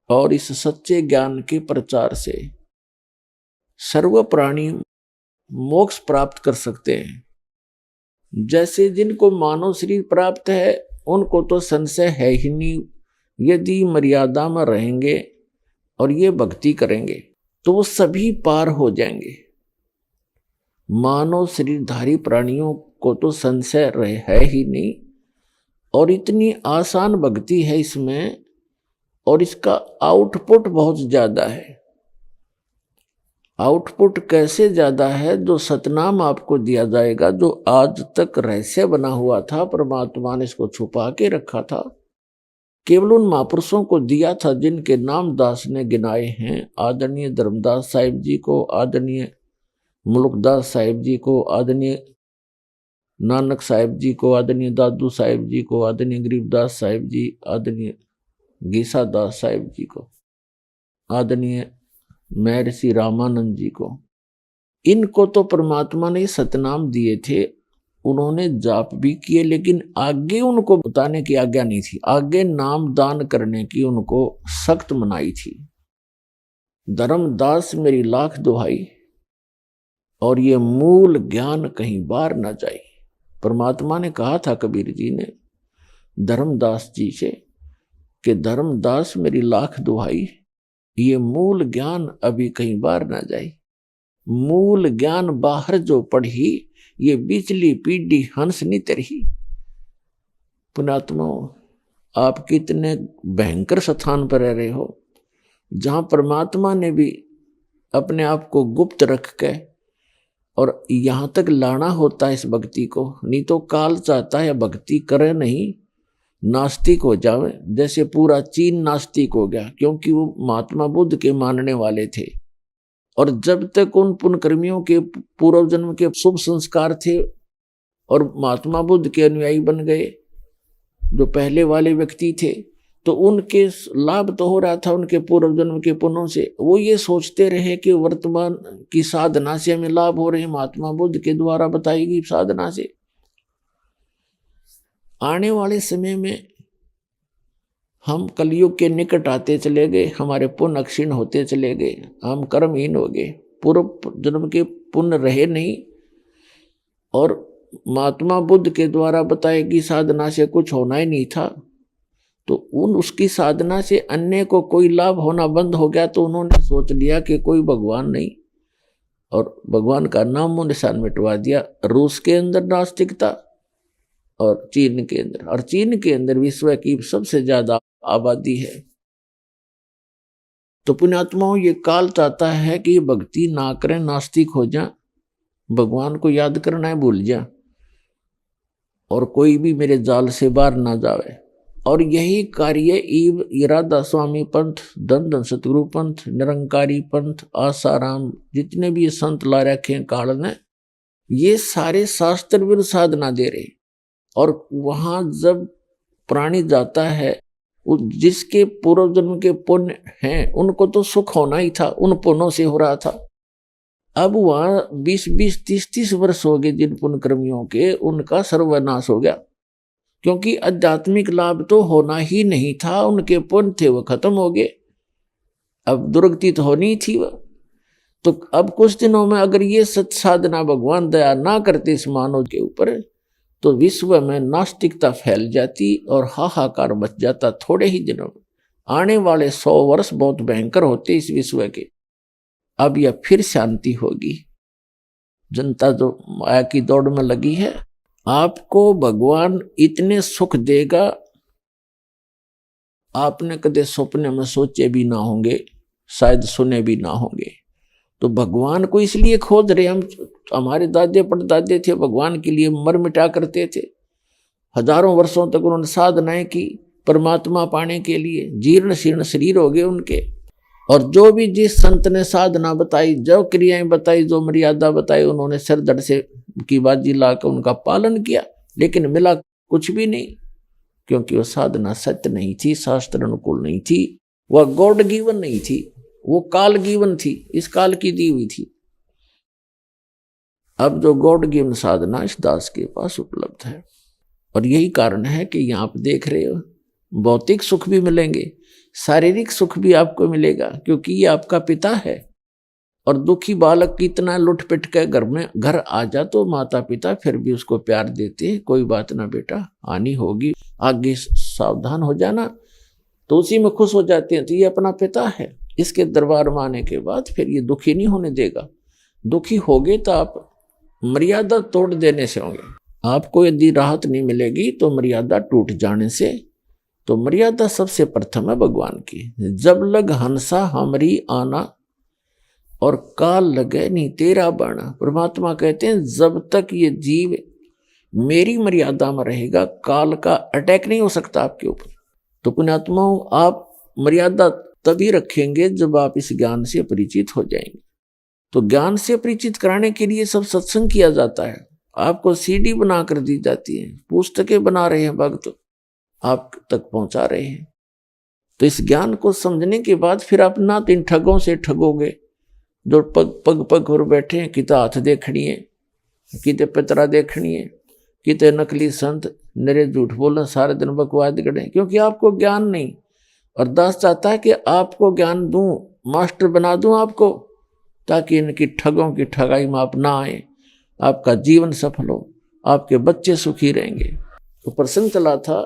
और इस सच्चे ज्ञान के प्रचार से सर्व प्राणी मोक्ष प्राप्त कर सकते हैं। जैसे जिनको मानव शरीर प्राप्त है उनको तो संशय है ही नहीं, यदि मर्यादा में रहेंगे और ये भक्ति करेंगे तो वो सभी पार हो जाएंगे। मानव शरीरधारी प्राणियों को तो संशय है ही नहीं, और इतनी आसान भक्ति है इसमें, और इसका आउटपुट बहुत ज्यादा है। आउटपुट कैसे ज्यादा है? जो सतनाम आपको दिया जाएगा, जो आज तक रहस्य बना हुआ था, परमात्मा ने इसको छुपा के रखा था, केवल उन महापुरुषों को दिया था जिनके नाम दास ने गिनाए हैं। आदरणीय धर्मदास साहिब जी को, आदरणीय मुल्कदास साहिब जी को, आदरणीय नानक साहिब जी को, आदरणीय दादू साहिब जी को, आदरणीय गरीबदास साहिब जी, आदरणीय गीसा दास साहिब जी को, आदरणीय महर्षि रामानंद जी को। इनको तो परमात्मा ने सतनाम दिए थे, उन्होंने जाप भी किए, लेकिन आगे उनको बताने की आज्ञा नहीं थी। आगे नाम दान करने की उनको सख्त मनाही थी। धर्मदास मेरी लाख दुहाई, और ये मूल ज्ञान कहीं बाहर ना जाए। परमात्मा ने कहा था कबीर जी ने धर्मदास जी से कि धर्मदास मेरी लाख दुहाई, ये मूल ज्ञान अभी कहीं बाहर ना जाए। मूल ज्ञान बाहर जो पढ़ी, ये बिचली पीढ़ी हंस नहीं तरही। पुण्यात्माओं, आप कितने भयंकर स्थान पर रह रहे हो, जहां परमात्मा ने भी अपने आप को गुप्त रख के और यहां तक लाना होता है इस भक्ति को। नहीं तो काल चाहता है भक्ति करे नहीं, नास्तिक हो जावे। जैसे पूरा चीन नास्तिक हो गया, क्योंकि वो महात्मा बुद्ध के मानने वाले थे, और जब तक उन पुण्यकर्मियों के पूर्व जन्म के शुभ संस्कार थे और महात्मा बुद्ध के अनुयायी बन गए जो पहले वाले व्यक्ति थे, तो उनके लाभ तो हो रहा था उनके पूर्व जन्म के पुण्यों से। वो ये सोचते रहे कि वर्तमान की साधना से हमें लाभ हो रहे हैं, महात्मा बुद्ध के द्वारा बताई गई साधना से। आने वाले समय में हम कलयुग के निकट आते चले गए, हमारे पुण्य क्षीण होते चले गए, हम कर्महीन हो गए, पूर्व जन्म के पुण्य रहे नहीं, और महात्मा बुद्ध के द्वारा बताई गई साधना से कुछ होना ही नहीं था। तो उसकी साधना से अन्य को कोई लाभ होना बंद हो गया, तो उन्होंने सोच लिया कि कोई भगवान नहीं, और भगवान का नामो निशान मिटवा दिया। रूस के अंदर नास्तिकता और चीन के अंदर, और चीन के अंदर विश्व की सबसे ज्यादा आबादी है। तो पुण्यात्माओं, ये काल चाहता है कि ये भक्ति ना करें, नास्तिक हो जाए, भगवान को याद करना है भूल जा, और कोई भी मेरे जाल से बाहर ना जावे। और यही कार्य ईव इरादा स्वामी पंथ, धन धन सतगुरु पंथ, निरंकारी पंथ, आसाराम, जितने भी ये संत ला रखे हैं काल ने, ये सारे शास्त्र विरुद्ध साधना दे रहे। और वहां जब प्राणी जाता है, जिसके पूर्व जन्म के पुण्य हैं उनको तो सुख होना ही था, उन पुण्यों से हो रहा था। अब वहां 20-20, 30-30 वर्ष हो गए जिन पुण्य कर्मियों के, उनका सर्वनाश हो गया, क्योंकि आध्यात्मिक लाभ तो होना ही नहीं था। उनके पुण्य थे वो खत्म हो गए, अब दुर्गति तो होनी थी वह। तो अब कुछ दिनों में अगर ये सत साधना भगवान दया ना करते इस मानव के ऊपर, तो विश्व में नास्तिकता फैल जाती और हाहाकार मच जाता थोड़े ही दिनों में। आने वाले 100 वर्ष बहुत भयंकर होते इस विश्व के। अब यह फिर शांति होगी। जनता जो माया की दौड़ में लगी है, आपको भगवान इतने सुख देगा आपने कदे सपने में सोचे भी ना होंगे, शायद सुने भी ना होंगे। तो भगवान को इसलिए खोज रहे हम। हमारे दादे परदादे थे, भगवान के लिए मर मिटा करते थे, हजारों वर्षों तक उन्होंने साधनाएं की परमात्मा पाने के लिए। जीर्ण शीर्ण शरीर हो गए उनके, और जो भी जिस संत ने साधना बताई, जो क्रियाएं बताई, जो मर्यादा बताई, उन्होंने सिर धड़ से की बाजी लाकर उनका पालन किया, लेकिन मिला कुछ भी नहीं, क्योंकि वह साधना सत्य नहीं थी, शास्त्र अनुकूल नहीं थी, वह गॉड गिवन नहीं थी, वो काल गिवन थी, इस काल की दी हुई थी। अब जो गॉड गिवन साधना इस दास के पास उपलब्ध है, और यही कारण है कि यहाँ आप देख रहे हो भौतिक सुख भी मिलेंगे, शारीरिक सुख भी आपको मिलेगा, क्योंकि ये आपका पिता है और दुखी बालक कितना लुट पिट के घर आ जा तो माता पिता फिर भी उसको प्यार देते हैं, कोई बात ना बेटा, आनी होगी, आगे सावधान हो जाना, तो उसी में खुश हो जाते हैं। तो ये अपना पिता है, इसके दरबार में आने के बाद फिर ये दुखी नहीं होने देगा। दुखी होगे तो आप मर्यादा तोड़ देने से होंगे। आपको यदि राहत नहीं मिलेगी तो मर्यादा टूट जाने से। तो मर्यादा सबसे प्रथम है भगवान की। जब लग हंसा हमरी आना और काल लगे नहीं तेरा बना। परमात्मा कहते हैं जब तक ये जीव मेरी मर्यादा में रहेगा, काल का अटैक नहीं हो सकता आपके ऊपर। तो पुण्यात्माओं, आप मर्यादा तभी रखेंगे जब आप इस ज्ञान से परिचित हो जाएंगे। तो ज्ञान से परिचित कराने के लिए सब सत्संग किया जाता है, आपको सीडी बना कर दी जाती है, पुस्तकें बना रहे हैं भक्त, आप तक पहुंचा रहे हैं। तो इस ज्ञान को समझने के बाद फिर आप ना तो इन ठगों से ठगोगे जो पग पग पर बैठे हैं, किता हाथ देखनी है, किते पितरा देखनी है, किते नकली संत नरे झूठ बोले सारे दिन बकवाद गढ़े, क्योंकि आपको ज्ञान नहीं। और दास चाहता है कि आपको ज्ञान दूं, मास्टर बना दूं आपको, ताकि इनकी ठगों की ठगाई में आप ना आए, आपका जीवन सफल हो, आपके बच्चे सुखी रहेंगे। तो प्रसंग चला था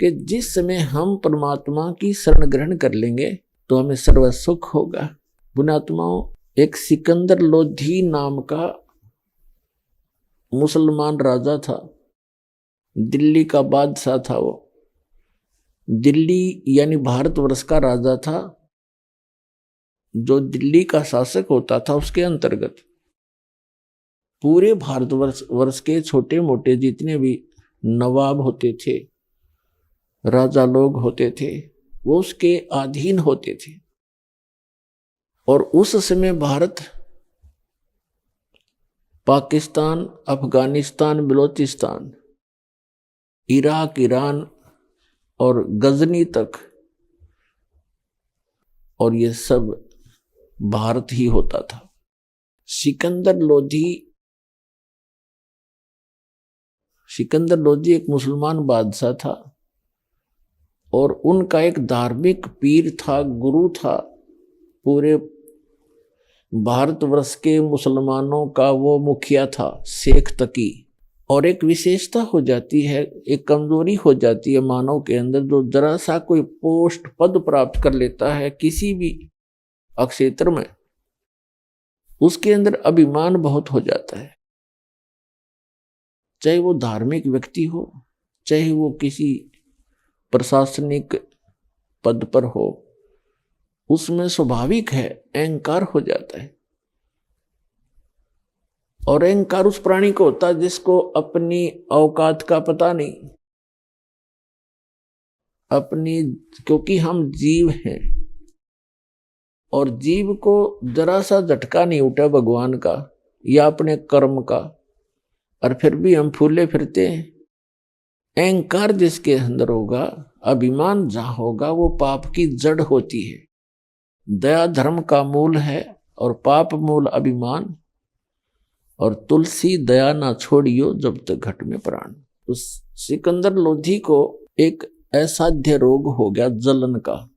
कि जिस समय हम परमात्मा की शरण ग्रहण कर लेंगे तो हमें सर्व सुख होगा। पुण्यात्माओं, एक सिकंदर लोधी नाम का मुसलमान राजा था, दिल्ली का बादशाह था। वो दिल्ली यानी भारतवर्ष का राजा था। जो दिल्ली का शासक होता था उसके अंतर्गत पूरे भारतवर्ष के छोटे मोटे जितने भी नवाब होते थे, राजा लोग होते थे, वो उसके अधीन होते थे। और उस समय भारत, पाकिस्तान, अफगानिस्तान, बलोचिस्तान, इराक, ईरान और गजनी तक, और ये सब भारत ही होता था। सिकंदर लोधी एक मुसलमान बादशाह था और उनका एक धार्मिक पीर था, गुरु था। पूरे भारतवर्ष के मुसलमानों का वो मुखिया था, शेख तकी। और एक विशेषता हो जाती है, एक कमजोरी हो जाती है मानव के अंदर, जो जरा सा कोई पोस्ट पद प्राप्त कर लेता है किसी भी क्षेत्र में, उसके अंदर अभिमान बहुत हो जाता है। चाहे वो धार्मिक व्यक्ति हो, चाहे वो किसी प्रशासनिक पद पर हो, उसमें स्वाभाविक है अहंकार हो जाता है। और अहंकार उस प्राणी को होता है जिसको अपनी औकात का पता नहीं, क्योंकि हम जीव हैं और जीव को जरा सा झटका नहीं उठा भगवान का या अपने कर्म का, और फिर भी हम फूले फिरते हैं। अहंकार जिसके अंदर होगा, अभिमान जहां होगा, वो पाप की जड़ होती है। दया धर्म का मूल है और पाप मूल अभिमान। और तुलसी दया ना छोड़ियो जब तक घट में प्राण। तो सिकंदर लोधी को एक असाध्य रोग हो गया, जलन का।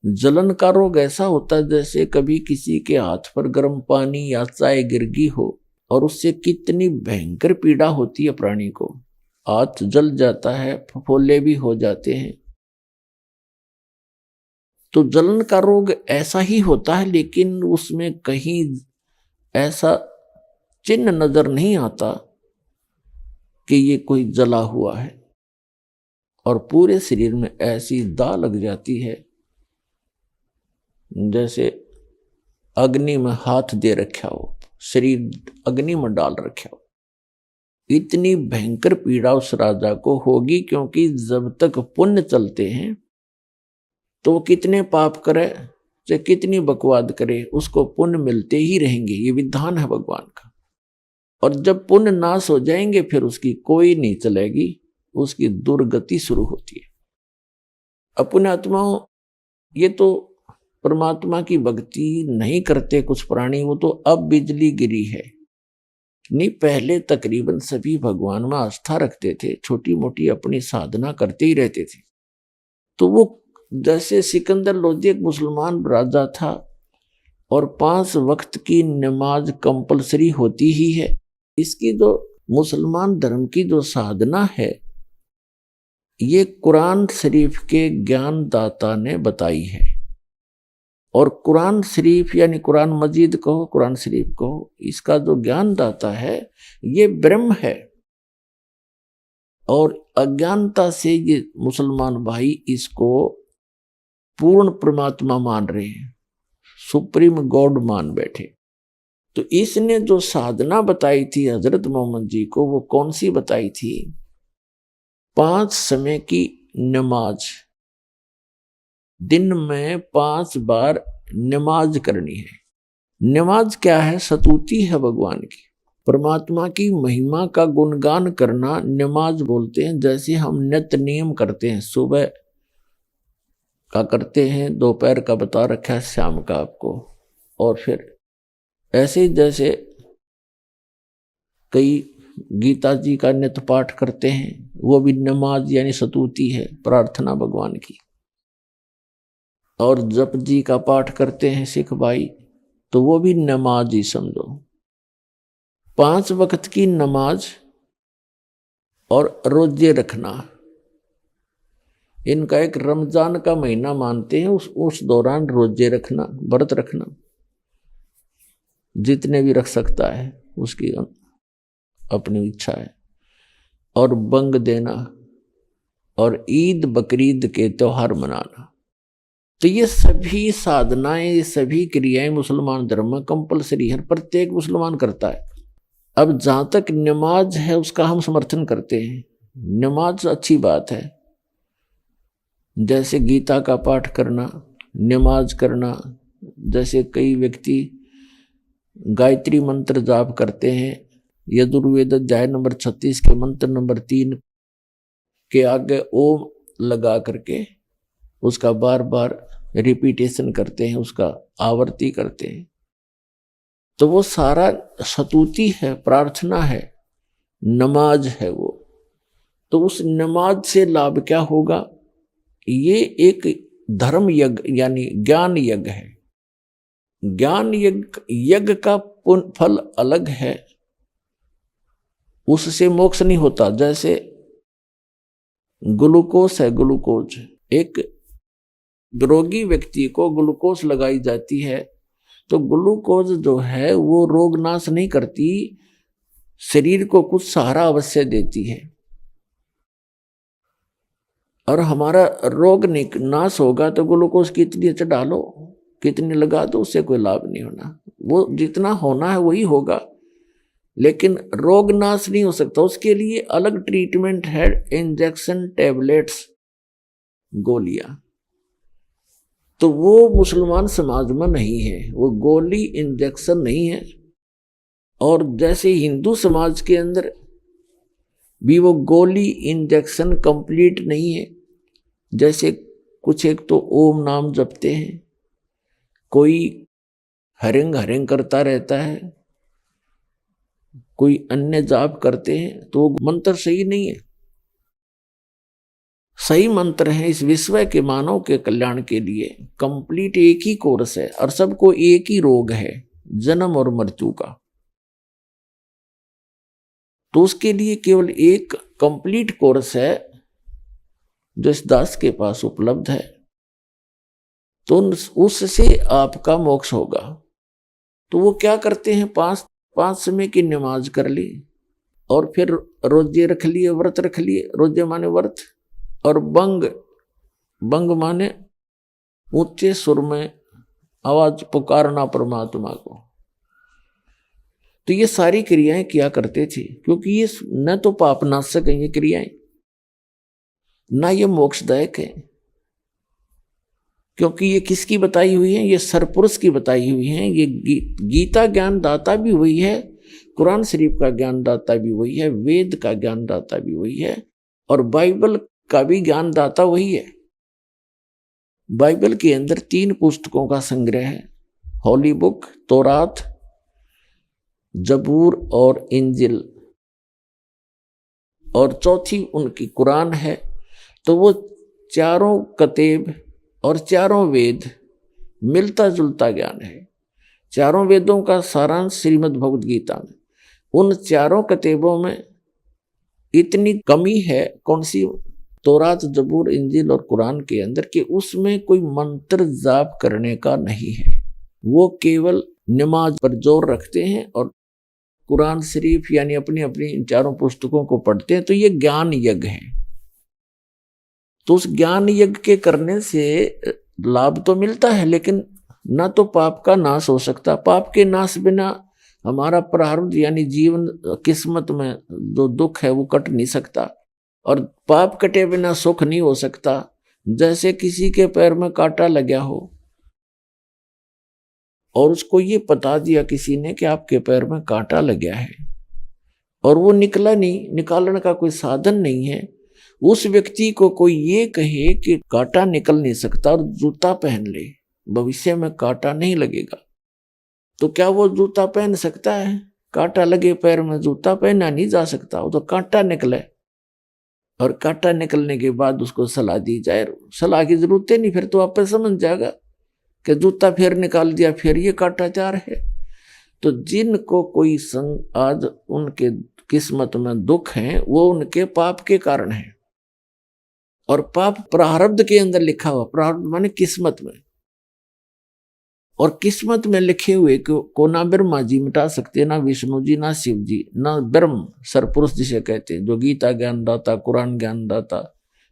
जलन का रोग ऐसा होता है जैसे कभी किसी के हाथ पर गर्म पानी या चाय गिर गई हो, और उससे कितनी भयंकर पीड़ा होती है प्राणी को। हाथ जल जाता है, फफोले भी हो जाते हैं। तो जलन का रोग ऐसा ही होता है, लेकिन उसमें कहीं ऐसा चिन्ह नजर नहीं आता कि ये कोई जला हुआ है, और पूरे शरीर में ऐसी दाग लग जाती है जैसे अग्नि में हाथ दे रखा हो, शरीर अग्नि में डाल रखा हो। इतनी भयंकर पीड़ा उस राजा को होगी, क्योंकि जब तक पुण्य चलते हैं तो वो कितने पाप करे, चाहे कितनी बकवाद करे, उसको पुण्य मिलते ही रहेंगे। ये विधान है भगवान का। और जब पुण्य नाश हो जाएंगे फिर उसकी कोई नहीं चलेगी, उसकी दुर्गति शुरू होती है। अपने आत्माओं, ये तो परमात्मा की भक्ति नहीं करते कुछ प्राणी, वो तो अब बिजली गिरी है। नहीं, पहले तकरीबन सभी भगवान में आस्था रखते थे, छोटी मोटी अपनी साधना करते ही रहते थे। तो वो जैसे सिकंदर लोधी एक मुसलमान राजा था, और 5 वक्त की नमाज कंपलसरी होती ही है। इसकी जो मुसलमान धर्म की जो साधना है, ये कुरान शरीफ के ज्ञानदाता ने बताई है। और कुरान शरीफ यानी कुरान मजीद कहो, कुरान शरीफ कहो, इसका जो ज्ञानदाता है ये ब्रह्म है। और अज्ञानता से ये मुसलमान भाई इसको पूर्ण परमात्मा मान रहे हैं, सुप्रीम गॉड मान बैठे। तो इसने जो साधना बताई थी हजरत मोहम्मद जी को, वो कौन सी बताई थी? 5 समय की नमाज, दिन में 5 बार नमाज करनी है। नमाज क्या है? स्तुति है भगवान की, परमात्मा की महिमा का गुणगान करना नमाज बोलते हैं। जैसे हम नित्य नियम करते हैं, सुबह का करते हैं, दोपहर का बता रखा है, शाम का आपको, और फिर ऐसे ही जैसे कई गीता जी का नित्य पाठ करते हैं, वो भी नमाज यानी स्तुति है, प्रार्थना भगवान की। और जप जी का पाठ करते हैं सिख भाई, तो वो भी नमाज ही समझो। 5 वक्त की नमाज और रोजे रखना, इनका एक रमजान का महीना मानते हैं, उस दौरान रोजे रखना, व्रत रखना, जितने भी रख सकता है उसकी अपनी इच्छा है। और बंग देना और ईद बकरीद के त्योहार मनाना। तो ये सभी साधनाएं, ये सभी क्रियाएं मुसलमान धर्म में कंपलसरी है, प्रत्येक मुसलमान करता है। अब जहां तक नमाज है उसका हम समर्थन करते हैं, नमाज अच्छी बात है। जैसे गीता का पाठ करना, नमाज करना, जैसे कई व्यक्ति गायत्री मंत्र जाप करते हैं, यजुर्वेद अध्याय नंबर 36 के मंत्र नंबर 3 के आगे ओम लगा करके उसका बार बार रिपीटेशन करते हैं, उसका आवर्ती करते हैं। तो वो सारा स्तुति है, प्रार्थना है, नमाज है वो। तो उस नमाज से लाभ क्या होगा? ये एक धर्म यज्ञ यानी ज्ञान यज्ञ है। ज्ञान यज्ञ का फल अलग है, उससे मोक्ष नहीं होता। जैसे ग्लूकोज है, ग्लूकोज, एक रोगी व्यक्ति को ग्लूकोज लगाई जाती है, तो ग्लूकोज जो है वो रोग नाश नहीं करती, शरीर को कुछ सहारा अवश्य देती है। और हमारा रोग नाश होगा तो ग्लूकोज कितनी चढ़ा लो, कितनी लगा दो, उससे कोई लाभ नहीं होना। वो जितना होना है वही होगा, लेकिन रोग नाश नहीं हो सकता। उसके लिए अलग ट्रीटमेंट है, इंजेक्शन, टैबलेट्स, गोलियां। तो वो मुसलमान समाज में नहीं है, वो गोली इंजेक्शन नहीं है। और जैसे हिंदू समाज के अंदर भी वो गोली इंजेक्शन कंप्लीट नहीं है। जैसे कुछ एक तो ओम नाम जपते हैं, कोई हरिंग हरिंग करता रहता है, कोई अन्य जाप करते हैं, तो वो मंत्र सही नहीं है। सही मंत्र है इस विश्व के मानव के कल्याण के लिए। कंप्लीट एक ही कोर्स है और सबको एक ही रोग है, जन्म और मृत्यु का। तो उसके लिए केवल एक कंप्लीट कोर्स है जो इस दास के पास उपलब्ध है, तो उससे आपका मोक्ष होगा। तो वो क्या करते हैं? 5 समय की नमाज कर ली और फिर रोजे रख लिए, व्रत रख लिए। रोजे माने व्रत, और बंग माने ऊंचे सुर में आवाज पुकारना परमात्मा को। तो ये सारी क्रियाएं किया करते थे, क्योंकि ये न तो पाप नाशक है ये क्रियाएं, ना ये मोक्षदायक है। क्योंकि ये किसकी बताई हुई है? ये सरपुरुष की बताई हुई है। ये गीता ज्ञान दाता भी वही है, कुरान शरीफ का ज्ञान दाता भी वही है, वेद का ज्ञान दाता भी वही है, और बाइबल का भी ज्ञान दाता वही है। बाइबल के अंदर 3 पुस्तकों का संग्रह है, होली बुक, तौरात, जबूर और इंजिल, और चौथी उनकी कुरान है। तो वो चारों कतेब और चारों वेद मिलता जुलता ज्ञान है। चारों वेदों का सारांश श्रीमद् भगवद गीता में। उन चारों किताबों में इतनी कमी है, कौन सी? तौरात, जबूर, इंजील और कुरान के अंदर, कि उसमें कोई मंत्र जाप करने का नहीं है। वो केवल नमाज पर जोर रखते हैं और कुरान शरीफ यानी अपनी अपनी इन चारों पुस्तकों को पढ़ते हैं। तो ये ज्ञान यज्ञ है। तो उस ज्ञान यज्ञ के करने से लाभ तो मिलता है, लेकिन ना तो पाप का नाश हो सकता। पाप के नाश बिना हमारा प्रारब्ध यानी जीवन किस्मत में जो दुख है वो कट नहीं सकता, और पाप कटे बिना सुख नहीं हो सकता। जैसे किसी के पैर में कांटा लगा हो और उसको ये बता दिया किसी ने कि आपके पैर में कांटा लगा है, और वो निकला नहीं, निकालने का कोई साधन नहीं है, उस व्यक्ति को कोई ये कहे कि कांटा निकल नहीं सकता और जूता पहन ले, भविष्य में कांटा नहीं लगेगा, तो क्या वो जूता पहन सकता है? कांटा लगे पैर में जूता पहना नहीं जा सकता, वो तो कांटा निकले। और कांटा निकलने के बाद उसको सलाह दी जाए, सलाह की जरूरत ही नहीं, फिर तो आप समझ जाएगा कि जूता फिर निकाल दिया, फिर ये कांटा चार है। तो जिनको कोई संग आज उनके किस्मत में दुख है, वो उनके पाप के कारण है। और पाप प्रारब्ध के अंदर लिखा हुआ, प्रारब्ध माने किस्मत में, और किस्मत में लिखे हुए को ना ब्रह्मा जी मिटा सकते, ना विष्णु जी, ना शिव जी, ना ब्रह्म सरपुरुष जिसे कहते हैं, जो गीता ज्ञान दाता, कुरान ज्ञान दाता,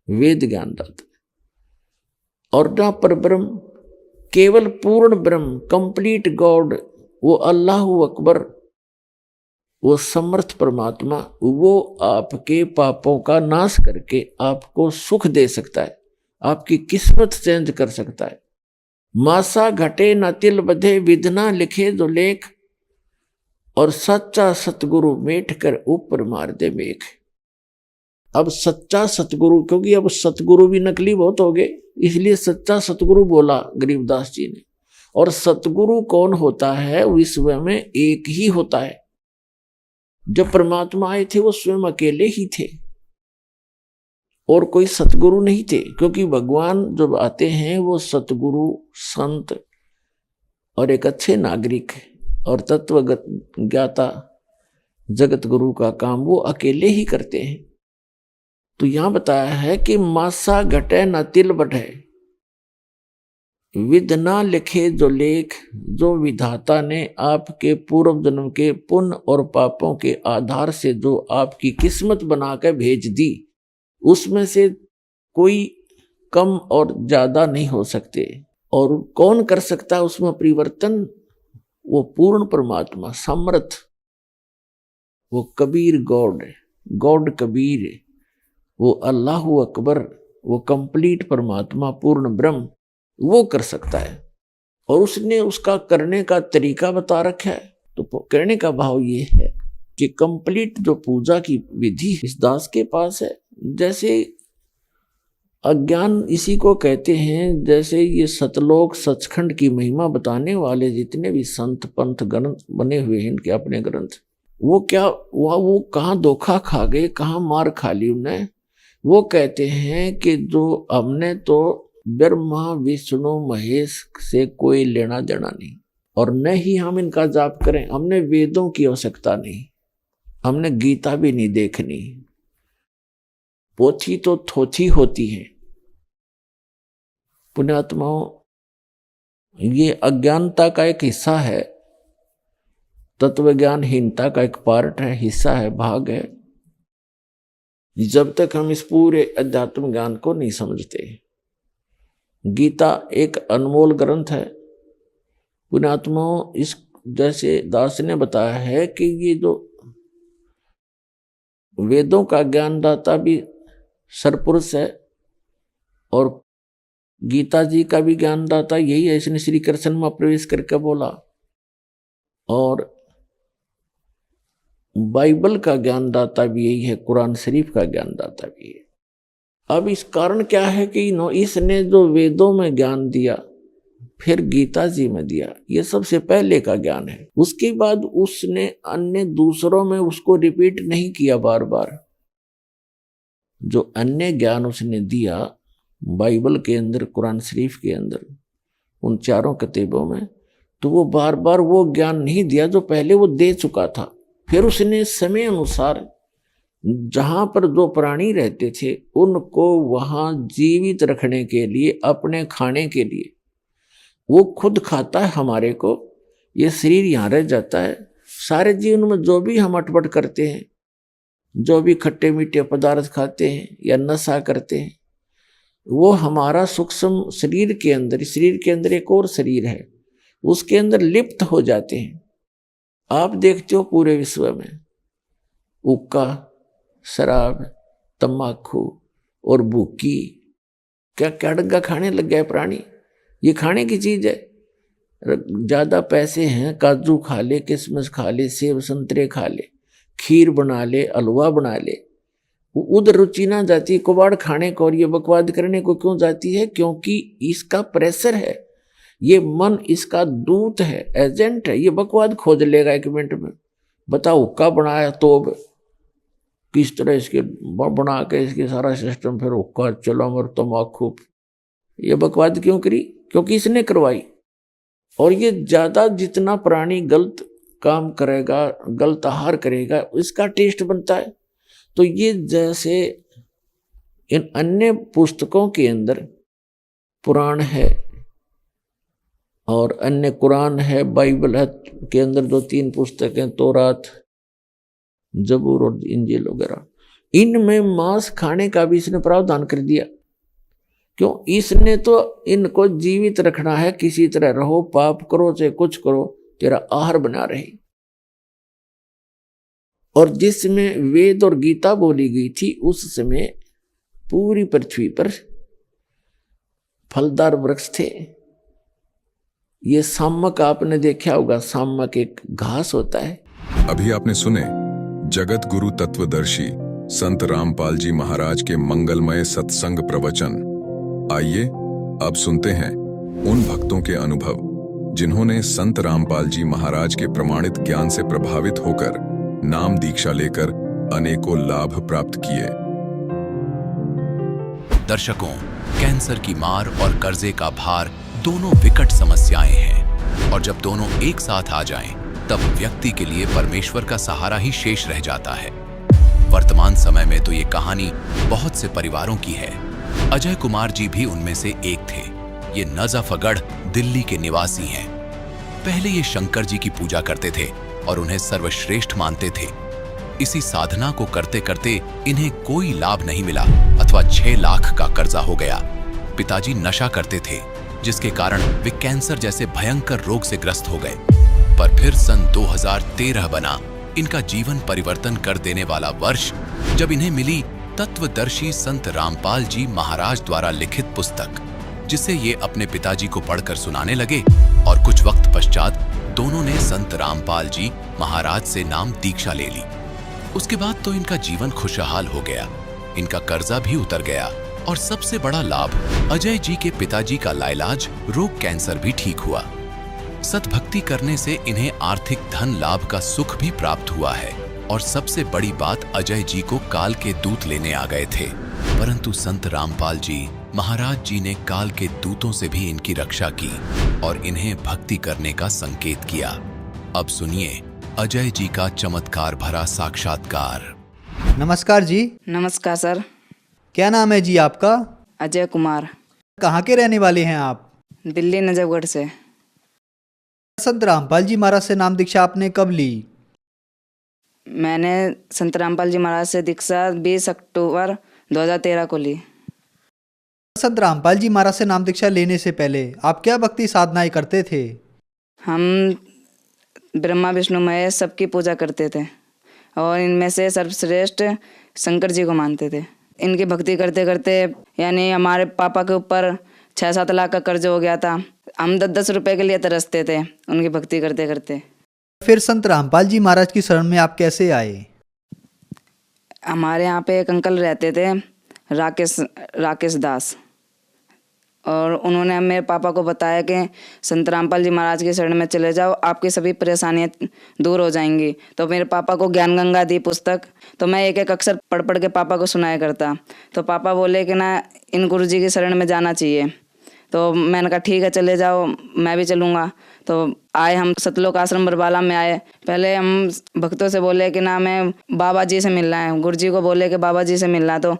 वेद ज्ञान दाता, और ना पर ब्रह्म, केवल पूर्ण ब्रह्म, कंप्लीट गॉड, वो अल्लाह अकबर, वो समर्थ परमात्मा, वो आपके पापों का नाश करके आपको सुख दे सकता है, आपकी किस्मत चेंज कर सकता है। मासा घटे न तिल बधे, विधना लिखे जो लेख, और सच्चा सतगुरु मेट कर ऊपर मार दे मेघ। अब सच्चा सतगुरु, क्योंकि अब सतगुरु भी नकली बहुत हो गए, इसलिए सच्चा सतगुरु बोला गरीबदास जी ने। और सतगुरु कौन होता है? विश्व में एक ही होता है। जब परमात्मा आए थे वो स्वयं अकेले ही थे और कोई सतगुरु नहीं थे, क्योंकि भगवान जब आते हैं वो सतगुरु, संत और एक अच्छे नागरिक और तत्व ज्ञाता जगत गुरु का काम वो अकेले ही करते हैं। तो यहां बताया है कि मासा घटे न तिल बढ़े, विध ना लिखे जो लेख, जो विधाता ने आपके पूर्व जन्म के पुण्य और पापों के आधार से जो आपकी किस्मत बनाकर भेज दी, उसमें से कोई कम और ज्यादा नहीं हो सकते। और कौन कर सकता है उसमें परिवर्तन? वो पूर्ण परमात्मा, समर्थ, वो कबीर गॉड, गॉड कबीर, वो अल्लाह अकबर, वो कंप्लीट परमात्मा, पूर्ण ब्रह्म, वो कर सकता है। और उसने उसका करने का तरीका बता रखा है। तो कहने का भाव ये है कि कंप्लीट जो पूजा की विधि इस दास के पास है। जैसे अज्ञान इसी को कहते हैं, जैसे ये सतलोक सचखंड की महिमा बताने वाले जितने भी संत पंथ ग्रंथ बने हुए हैं, इनके अपने ग्रंथ, वो क्या वो कहाँ धोखा खा गए, कहाँ मार खा ली उन्हें। वो कहते हैं कि जो हमने तो ब्रह्मा विष्णु महेश से कोई लेना देना नहीं, और न ही हम इनका जाप करें, हमने वेदों की आवश्यकता नहीं, हमने गीता भी नहीं देखनी, पोथी तो थोथी होती है। पुण्यात्माओं, ये अज्ञानता का एक हिस्सा है, तत्वज्ञानहीनता का एक पार्ट है, हिस्सा है, भाग है। जब तक हम इस पूरे अध्यात्म ज्ञान को नहीं समझते। गीता एक अनमोल ग्रंथ है पुण्यात्माओं। इस जैसे दास ने बताया है कि ये जो वेदों का ज्ञानदाता भी सरपुरुष है और गीता जी का भी ज्ञानदाता यही है। इसने श्री कृष्ण में प्रवेश करके बोला, और बाइबल का ज्ञानदाता भी यही है, कुरान शरीफ का ज्ञानदाता भी है। अब इस कारण क्या है कि इसने जो वेदों में ज्ञान दिया, फिर गीता जी में दिया, ये सबसे पहले का ज्ञान है। उसके बाद उसने अन्य दूसरों में उसको रिपीट नहीं किया बार बार। जो अन्य ज्ञान उसने दिया बाइबल के अंदर, कुरान शरीफ के अंदर, उन चारों किताबों में, तो वो बार बार वो ज्ञान नहीं दिया जो पहले वो दे चुका था। फिर उसने समय अनुसार जहां पर जो प्राणी रहते थे उनको वहां जीवित रखने के लिए, अपने खाने के लिए, वो खुद खाता है हमारे को, ये शरीर यहाँ रह जाता है। सारे जीवन में जो भी हम अटपट करते हैं, जो भी खट्टे मीठे पदार्थ खाते हैं या नशा करते हैं, वो हमारा सूक्ष्म शरीर के अंदर एक और शरीर है, उसके अंदर लिप्त हो जाते हैं। आप देखते हो पूरे विश्व में हुक्का, शराब, तम्बाकू और भूकी, क्या क्या डग्गा खाने लग गया प्राणी। ये खाने की चीज है। ज्यादा पैसे हैं, काजू खा ले, किशमिश खा ले, सेब संतरे खा ले, खीर बना ले, हलवा बना ले, उधर रुचि ना जाती कबाड़ खाने को और ये बकवाद करने को क्यों जाती है? क्योंकि इसका प्रेशर है, ये मन इसका दूत है, एजेंट है, ये बकवाद खोज लेगा 1 मिनट में। बताओ हुक्का बनाया तो किस तरह इसके बना के इसके सारा सिस्टम, फिर हुक्का चलम और तम्बाकू, ये बकवाद क्यों करी? क्योंकि इसने करवाई। और ये ज्यादा जितना प्राणी गलत काम करेगा, गलत आहार करेगा, इसका टेस्ट बनता है। तो ये जैसे इन अन्य पुस्तकों के अंदर पुराण है और अन्य कुरान है, बाइबल है, के अंदर 2-3 पुस्तकें, तौरात, जबूर और इंजील वगैरह, इनमें मांस खाने का भी इसने प्रावधान कर दिया। क्यों? इसने तो इनको जीवित रखना है, किसी तरह रहो, पाप करो चाहे कुछ करो, तेरा आहार बना रहे। और जिसमें वेद और गीता बोली गई थी उस समय पूरी पृथ्वी पर फलदार वृक्ष थे। ये सामक आपने देखा होगा, सामक एक घास होता है। अभी आपने सुने जगत गुरु तत्वदर्शी संत रामपाल जी महाराज के मंगलमय सत्संग प्रवचन। आइए अब सुनते हैं उन भक्तों के अनुभव जिन्होंने संत रामपाल जी महाराज के प्रमाणित ज्ञान से प्रभावित होकर नाम दीक्षा लेकर अनेकों लाभ प्राप्त किए। दर्शकों, कैंसर की मार और कर्जे का भार दोनों विकट समस्याएं हैं, और जब दोनों एक साथ आ जाएं, तब व्यक्ति के लिए परमेश्वर का सहारा ही शेष रह जाता है। वर्तमान समय में तो ये कहानी बहुत से परिवारों की है। अजय कुमार जी भी उनमें से एक थे। ये नजफगढ़ दिल्ली के निवासी हैं। पहले ये शंकर जी की पूजा करते थे और उन्हें सर्वश्रेष्ठ मानते थे। इसी साधना को करते करते इन्हें कोई लाभ नहीं मिला अथवा 6 लाख का कर्जा हो गया। पिताजी नशा करते थे, जिसके कारण वे कैंसर जैसे भयंकर रोग से ग्रस्त हो गए। पर फिर सन 2013 बना इनका जीवन परिवर्तन कर देने वाला वर्ष, जब इन्हें मिली तत्वदर्शी संत रामपाल जी महाराज द्वारा लिखित पुस्तक, जिसे ये अपने पिताजी को पढ़कर सुनाने लगे। और कुछ वक्त पश्चात दोनों ने संत रामपाल जी महाराज से नाम दीक्षा ले ली। उसके बाद तो इनका जीवन खुशहाल हो गया, इनका कर्जा भी उतर गया, और सबसे बड़ा लाभ अजय जी के पिताजी का लाइलाज रोग कैंसर भी ठीक हुआ। सतभक्ति करने से इन्हें आर्थिक धन लाभ का सुख भी प्राप्त हुआ है। और सबसे बड़ी बात, अजय जी को काल के दूत लेने आ गए थे, परंतु संत रामपाल जी महाराज जी ने काल के दूतों से भी इनकी रक्षा की और इन्हें भक्ति करने का संकेत किया। अब सुनिए अजय जी का चमत्कार भरा साक्षात्कार। नमस्कार जी। नमस्कार सर। क्या नाम है जी आपका? अजय कुमार। कहाँ के रहने वाले हैं आप? दिल्ली नजफगढ़ से। संत रामपाल जी महाराज से नाम दीक्षा आपने कब ली? मैंने संत रामपाल जी महाराज से दीक्षा 20 अक्टूबर 2013 को ली। संत रामपाल जी महाराज से नाम दीक्षा लेने से पहले आप क्या भक्ति साधनाएं करते थे? हम ब्रह्मा विष्णु महेश सबकी पूजा करते थे और इनमें से सर्वश्रेष्ठ शंकर जी को मानते थे। इनकी भक्ति करते करते यानी हमारे पापा के ऊपर 6-7 लाख का कर्ज हो गया था। हम 10-10 रुपए के लिए तरसते थे उनकी भक्ति करते करते। फिर संत रामपाल जी महाराज की शरण में आप कैसे आए? हमारे यहाँ पे एक अंकल रहते थे, राकेश दास, और उन्होंने मेरे पापा को बताया कि संत रामपाल जी महाराज की शरण में चले जाओ, आपकी सभी परेशानियाँ दूर हो जाएंगी। तो मेरे पापा को ज्ञान गंगा दी पुस्तक, तो मैं एक एक अक्षर पढ़ पढ़ के पापा को सुनाया करता। तो पापा बोले कि ना, इन गुरुजी की शरण में जाना चाहिए। तो मैंने कहा ठीक है चले जाओ, मैं भी चलूँगा। तो आए हम सतलोक आश्रम बरबाला में आए। पहले हम भक्तों से बोले कि ना हमें बाबा जी से मिलना है, गुरु जी को बोले कि बाबा जी से मिलना। तो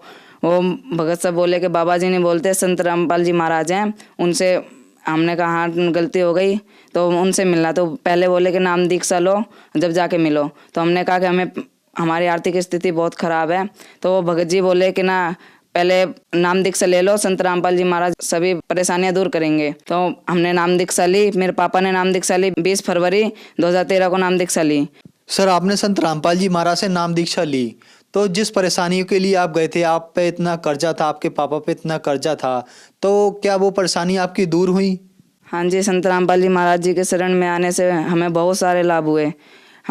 वो भगत साहब बोले कि बाबा जी नहीं बोलते, संत रामपाल जी महाराज हैं, उनसे। हमने कहा हाँ गलती हो गई, तो उनसे मिलना। तो पहले बोले कि नाम दीक्षा लो, जब जाके मिलो। तो हमने कहा कि हमें हमारी आर्थिक स्थिति बहुत ख़राब है। तो वो भगत जी बोले कि ना पहले नाम दीक्षा ले लो, संत रामपाल जी महाराज सभी परेशानियां दूर करेंगे। तो हमने नाम दीक्षा ली, मेरे पापा ने नाम दीक्षा ली, 20 फरवरी 2013 को नाम दीक्षा ली। सर, आपने संत रामपाल जी महाराज से नाम दीक्षा ली, तो जिस परेशानियों के लिए आप गए थे, आप पे इतना कर्जा था, आपके पापा पे इतना कर्जा था, तो क्या वो परेशानी आपकी दूर हुई? हाँ जी, संत रामपाल जी महाराज जी के शरण में आने से हमें बहुत सारे लाभ हुए।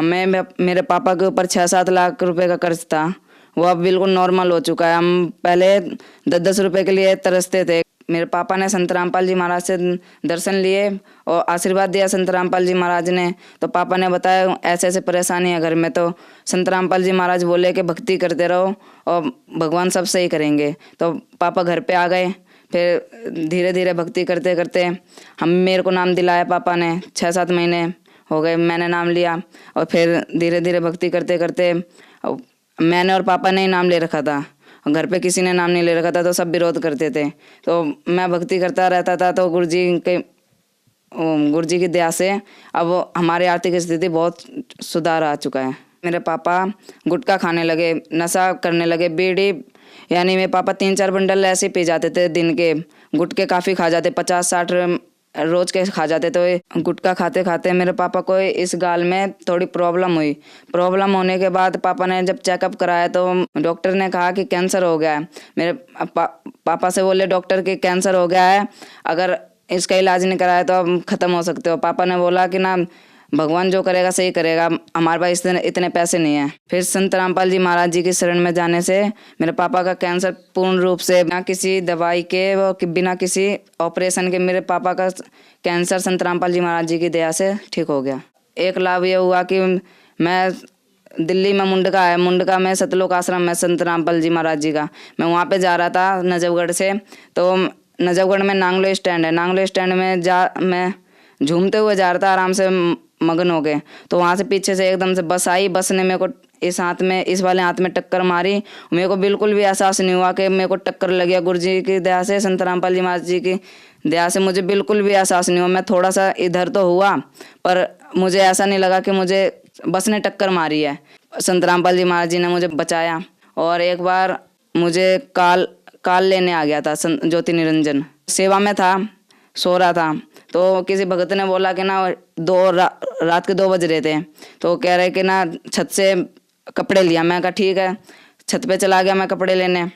मेरे पापा के ऊपर 6-7 लाख रुपए का कर्ज था, वो अब बिल्कुल नॉर्मल हो चुका है। हम पहले 10-10 रुपए के लिए तरसते थे। मेरे पापा ने संत रामपाल जी महाराज से दर्शन लिए और आशीर्वाद दिया संत रामपाल जी महाराज ने। तो पापा ने बताया ऐसे ऐसे परेशानी है घर में। तो संत रामपाल जी महाराज बोले कि भक्ति करते रहो और भगवान सब सही करेंगे। तो पापा घर पे आ गए। फिर धीरे धीरे भक्ति करते करते मेरे को नाम दिलाया पापा ने। 6-7 महीने हो गए मैंने नाम लिया, और फिर धीरे धीरे भक्ति करते करते मैंने और पापा ने ही नाम ले रखा था। घर पे किसी ने नाम नहीं ले रखा था, तो सब विरोध करते थे। तो मैं भक्ति करता रहता था। तो गुरु जी की दया से अब हमारी आर्थिक स्थिति बहुत सुधार आ चुका है। मेरे पापा गुटखा खाने लगे, नशा करने लगे, बीड़ी, यानी मेरे पापा 3-4 बंडल ऐसे पी जाते थे दिन के। गुटखे काफ़ी खा जाते, 50-60 रोज के खा जाते। तो गुटखा खाते खाते मेरे पापा को इस गाल में थोड़ी प्रॉब्लम हुई। प्रॉब्लम होने के बाद पापा ने जब चेकअप कराया तो डॉक्टर ने कहा कि कैंसर हो गया है। मेरे पापा से बोले डॉक्टर कि कैंसर हो गया है, अगर इसका इलाज नहीं कराया तो अब ख़त्म हो सकते हो। पापा ने बोला कि ना भगवान जो करेगा सही करेगा, हमारे पास इतने पैसे नहीं है। फिर संत रामपाल जी महाराज जी की शरण में जाने से मेरे पापा का कैंसर पूर्ण रूप से बिना किसी दवाई के व बिना किसी ऑपरेशन के मेरे पापा का कैंसर संत रामपाल जी महाराज जी की दया से ठीक हो गया। एक लाभ ये हुआ कि मैं दिल्ली में मुंडका में सतलोक आश्रम में संत रामपाल जी महाराज जी का, मैं वहाँ पे जा रहा था नजफगढ़ से। तो नजफगढ़ में नांगलो स्टैंड है, नांगलो स्टैंड में मैं झूमते हुए जा रहा था, आराम से मगन हो गए। तो वहाँ से पीछे से एकदम से बस आई, बस ने मेरे को इस वाले हाथ में टक्कर मारी। मेरे को बिल्कुल भी एहसास नहीं हुआ कि मेरे को टक्कर लग गया। गुरु जी की दया से, संत रामपाल जी महाराज जी की दया से मुझे बिल्कुल भी एहसास नहीं हुआ। मैं थोड़ा सा इधर तो हुआ, पर मुझे ऐसा नहीं लगा कि मुझे बस ने टक्कर मारी है। संत रामपाल जी महाराज जी ने मुझे बचाया। और एक बार मुझे काल लेने आ गया था, ज्योति निरंजन सेवा में था, सो रहा था। तो किसी भगत ने बोला कि ना रात के 2 बज रहे थे, तो कह रहे कि ना छत से कपड़े लिया। मैं कहा ठीक है, छत पे चला गया मैं कपड़े लेने।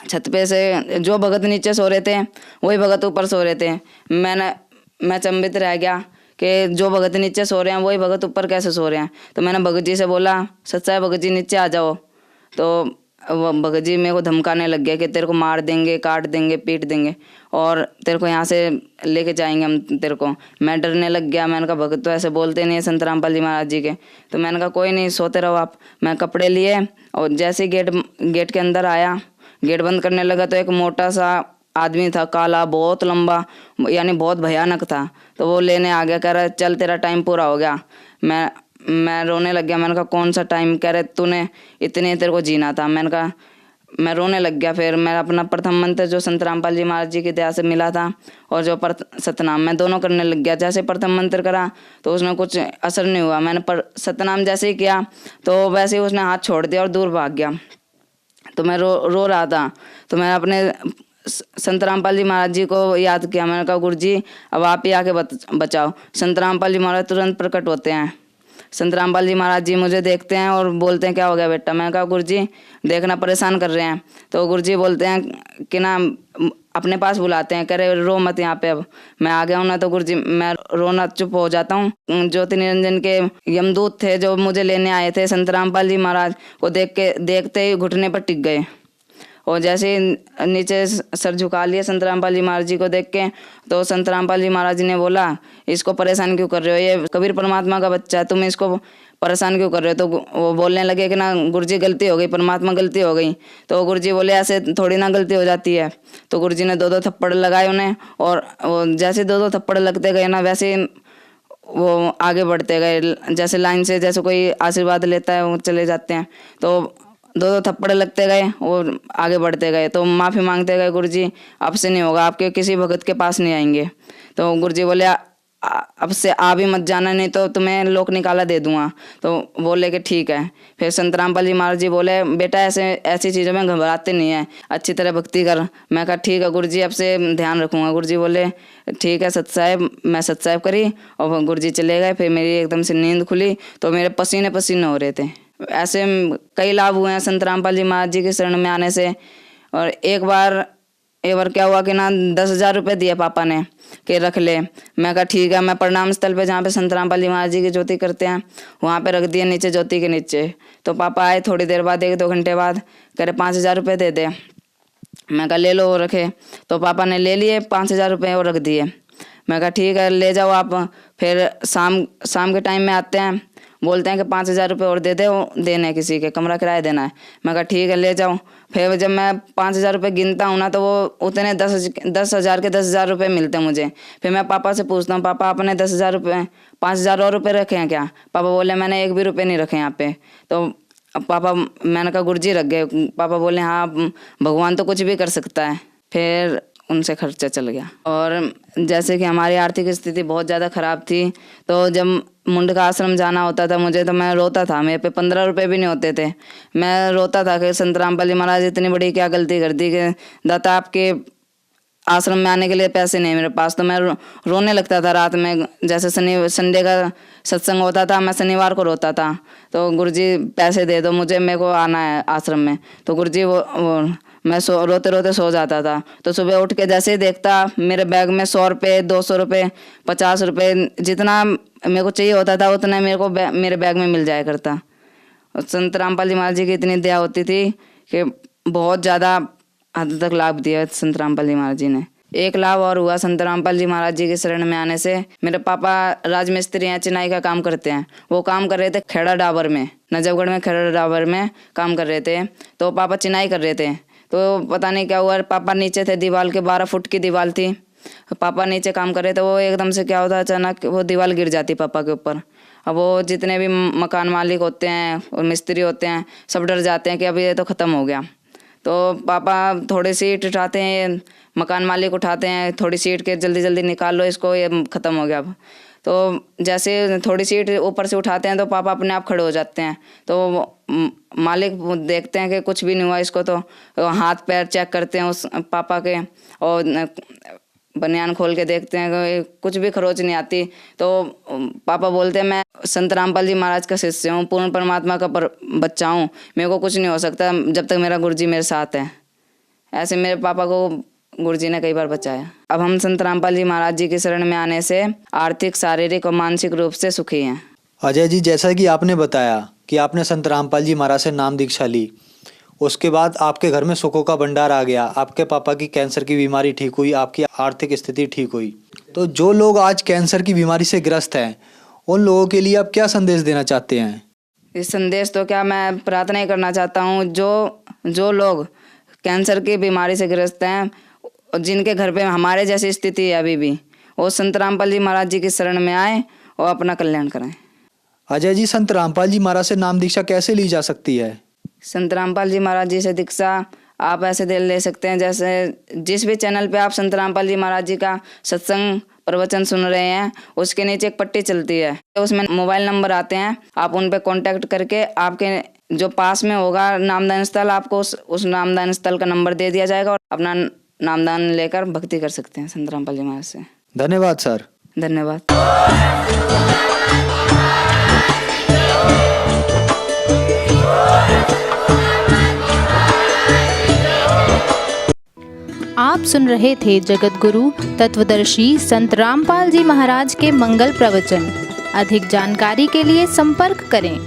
छत पे से जो भगत नीचे सो रहे थे वही भगत ऊपर सो रहे थे। मैं चंबित रह गया कि जो भगत नीचे सो रहे हैं वही भगत ऊपर कैसे सो रहे हैं। तो मैंने भगत जी से बोला, सच्चा है भगत जी नीचे आ जाओ। तो वो भगत जी मेरे को धमकाने लग गया कि तेरे को मार देंगे, काट देंगे, पीट देंगे और तेरे को यहाँ से लेके जाएंगे हम तेरे को। मैं डरने लग गया। मैंने कहा भगत तो ऐसे बोलते नहीं है संत रामपाल जी महाराज जी के। तो मैंने कहा कोई नहीं, सोते रहो आप। मैं कपड़े लिए और जैसे गेट के अंदर आया, गेट बंद करने लगा तो एक मोटा सा आदमी था, काला, बहुत लंबा, यानी बहुत भयानक था। तो वो लेने आ गया, कह रहा चल तेरा टाइम पूरा हो गया। मैं रोने लग गया। मैंने कहा कौन सा टाइम? कह रहे तूने इतने तेरे को जीना था। मैंने कहा, मैं रोने लग गया। फिर मैं अपना प्रथम मंत्र जो संत रामपाल जी महाराज जी की दया से मिला था और जो सतनाम, मैं दोनों करने लग गया। जैसे प्रथम मंत्र करा तो उसमें कुछ असर नहीं हुआ। मैंने सतनाम जैसे ही किया तो वैसे ही उसने हाथ छोड़ दिया और दूर भाग गया। तो मैं रो रहा था। तो मैंने अपने संत रामपाल जी महाराज जी को याद किया। मैंने कहा गुरु जी अब आप ही आके बचाओ। संत रामपाल जी महाराज तुरंत प्रकट होते हैं। संत रामपाल जी महाराज जी मुझे देखते हैं और बोलते हैं क्या हो गया बेटा? मैंने कहा गुरु जी देखना परेशान कर रहे हैं। तो गुरु जी बोलते हैं कि ना अपने पास बुलाते हैं, कह रहे रो मत यहाँ पे। अब मैं आ गया हूँ ना तो गुरु जी मैं रोना चुप हो जाता हूँ। ज्योति निरंजन के यमदूत थे जो मुझे लेने आए थे, संत रामपाल जी महाराज को देखते ही घुटने पर टिक गए और जैसे ही नीचे सर झुका लिया संत रामपाल जी महाराज जी को देख के, तो संत रामपाल जी महाराज जी ने बोला, इसको परेशान क्यों कर रहे हो, ये कबीर परमात्मा का बच्चा है, तुम इसको परेशान क्यों कर रहे हो। तो वो बोलने लगे कि ना गुरुजी गलती हो गई, परमात्मा गलती हो गई। तो गुरुजी बोले ऐसे थोड़ी ना गलती हो जाती है। तो गुरुजी ने 2-2 थप्पड़ लगाए उन्हें, और वो जैसे 2-2 थप्पड़ लगते गए ना, वैसे वो आगे बढ़ते गए, जैसे लाइन से जैसे कोई आशीर्वाद लेता है वो चले जाते हैं। तो 2-2 थप्पड़ लगते गए और आगे बढ़ते गए। तो माफ़ी मांगते गए, गुरुजी अब से नहीं होगा, आपके किसी भगत के पास नहीं आएंगे। तो गुरुजी बोले अब से आ भी मत जाना, नहीं तो तुम्हें लोक निकाला दे दूंगा। तो बोले कि ठीक है। फिर संत रामपाल जी महाराज जी बोले, बेटा ऐसी चीज़ों में घबराते नहीं है, अच्छी तरह भक्ति कर। मैं कहा ठीक है गुरुजी, अब से ध्यान रखूंगा। गुरुजी बोले ठीक है सत साहिब। मैं सत साहिब करी और गुरुजी चले गए। फिर मेरी एकदम से नींद खुली तो मेरे पसीने पसीने हो रहे थे। ऐसे कई लाभ हुए हैं संत रामपाल जी महाराज जी के शरण में आने से। और एक बार क्या हुआ कि ना 10,000 रुपये दिए पापा ने कि रख ले। मैं कहा ठीक है। मैं प्रणाम स्थल पे जहाँ पे संत रामपाल जी महाराज जी की ज्योति करते हैं वहाँ पे रख दिए, नीचे ज्योति के नीचे। तो पापा आए थोड़ी देर बाद, 1-2 घंटे बाद, कह रहे 5,000 रुपये दे दे। मैं कहा ले लो, वो रखे। तो पापा ने ले लिए 5,000 रुपये और रख दिए। मैं कहा ठीक है ले जाओ आप। फिर शाम के टाइम में आते हैं, बोलते हैं कि 5,000 रुपये और दे दे, देने हैं किसी के, कमरा किराया देना है। मैं कहा ठीक है ले जाओ। फिर जब मैं 5,000 रुपये गिनता हूँ ना, तो वो उतने 10,000 के 10,000 रुपये मिलते हैं मुझे। फिर मैं पापा से पूछता हूँ, पापा आपने 10,000 रुपये 5,000 और रुपये रखे हैं क्या? पापा बोले मैंने 1 भी रुपये नहीं रखे यहाँ पे। तो पापा, मैंने कहा गुरुजी रख गए। पापा बोले हाँ भगवान तो कुछ भी कर सकता है। फिर उनसे खर्चा चल गया। और जैसे कि हमारी आर्थिक स्थिति बहुत ज़्यादा ख़राब थी, तो जब मुंडका आश्रम जाना होता था मुझे, तो मैं रोता था। मेरे पे 15 रुपये भी नहीं होते थे। मैं रोता था कि संत रामपाल जी महाराज इतनी बड़ी क्या गलती कर दी कि दाता आपके आश्रम में आने के लिए पैसे नहीं मेरे पास। तो मैं रोने लगता था रात में। जैसे संडे का सत्संग होता था, मैं शनिवार को रोता था। तो गुरुजी पैसे दे दो मुझे, मेरे को आना है आश्रम में। तो गुरुजी मैं रोते रोते सो जाता था। तो सुबह उठ के जैसे ही देखता मेरे बैग में 100 रुपये, 200 रुपये, 50 रुपये, जितना मेरे को चाहिए होता था उतना मेरे को मेरे बैग में मिल जाया करता। और संत रामपाल जी महाराज जी की इतनी दया होती थी कि बहुत ज़्यादा हद तक लाभ दिया संत रामपाल जी महाराज जी ने। एक लाभ और हुआ संत रामपाल जी महाराज जी के शरण में आने से। मेरे पापा राजमिस्त्री हैं, चिनाई का काम करते हैं। वो काम कर रहे थे खेड़ा डाबर में, नजफगढ़ में खेड़ा डाबर में काम कर रहे थे। तो पापा चिनाई कर रहे थे। तो पता नहीं क्या हुआ, पापा नीचे थे, दीवार के 12 फुट की दीवार थी। पापा नीचे काम कर रहे थे, वो एकदम से क्या होता अचानक वो दीवार गिर जाती पापा के ऊपर। अब वो जितने भी मकान मालिक होते हैं और मिस्त्री होते हैं सब डर जाते हैं कि अब ये तो ख़त्म हो गया। तो पापा थोड़ी सी ईंट उठाते हैं, मकान मालिक उठाते हैं थोड़ी सी ईंट के, जल्दी जल्दी निकाल लो इसको, ये ख़त्म हो गया अब। तो जैसे थोड़ी सी ईंट ऊपर से उठाते हैं तो पापा अपने आप खड़े हो जाते हैं। तो मालिक देखते हैं कि कुछ भी नहीं हुआ इसको, तो हाथ पैर चेक करते हैं उस पापा के, और बनियान खोल के देखते हैं कि कुछ भी खरोच नहीं आती। तो पापा बोलते हैं मैं संत रामपाल जी महाराज का शिष्य हूँ, पूर्ण परमात्मा का बच्चा हूँ, मेरे को कुछ नहीं हो सकता जब तक मेरा गुरुजी मेरे साथ है। ऐसे मेरे पापा को गुरुजी ने कई बार बचाया। अब हम संत रामपाल जी महाराज जी के शरण में आने से आर्थिक, शारीरिक और मानसिक रूप से सुखी हैं। अजय जी, जैसा कि आपने बताया कि आपने संत रामपाल जी महाराज से नाम दीक्षा ली, उसके बाद आपके घर में सुखों का भंडार आ गया, आपके पापा की कैंसर की बीमारी ठीक हुई, आपकी आर्थिक स्थिति ठीक हुई। तो जो लोग आज कैंसर की बीमारी से ग्रस्त हैं उन लोगों के लिए आप क्या संदेश देना चाहते हैं? इस संदेश तो क्या, मैं प्रार्थना ही करना चाहता हूँ जो लोग कैंसर की बीमारी से ग्रस्त हैं, जिनके घर पे हमारे जैसी स्थिति है अभी भी, वो संत रामपाल जी महाराज जी की शरण में आए और अपना कल्याण करें। अजय जी, संत रामपाल जी महाराज से नाम दीक्षा कैसे ली जा सकती है? संत रामपाल जी महाराज जी से दीक्षा आप ऐसे ले सकते हैं, जैसे जिस भी चैनल पे आप संत रामपाल जी महाराज जी का सत्संग प्रवचन सुन रहे हैं उसके नीचे एक पट्टी चलती है, उसमें मोबाइल नंबर आते हैं, आप उन पे कांटेक्ट करके आपके जो पास में होगा नामदान स्थल, आपको उस नामदान स्थल का नंबर दे दिया जाएगा और अपना नामदान लेकर भक्ति कर सकते हैं संत रामपाल जी महाराज से। धन्यवाद सर। धन्यवाद। आप सुन रहे थे जगत गुरु तत्वदर्शी संत रामपाल जी महाराज के मंगल प्रवचन। अधिक जानकारी के लिए संपर्क करें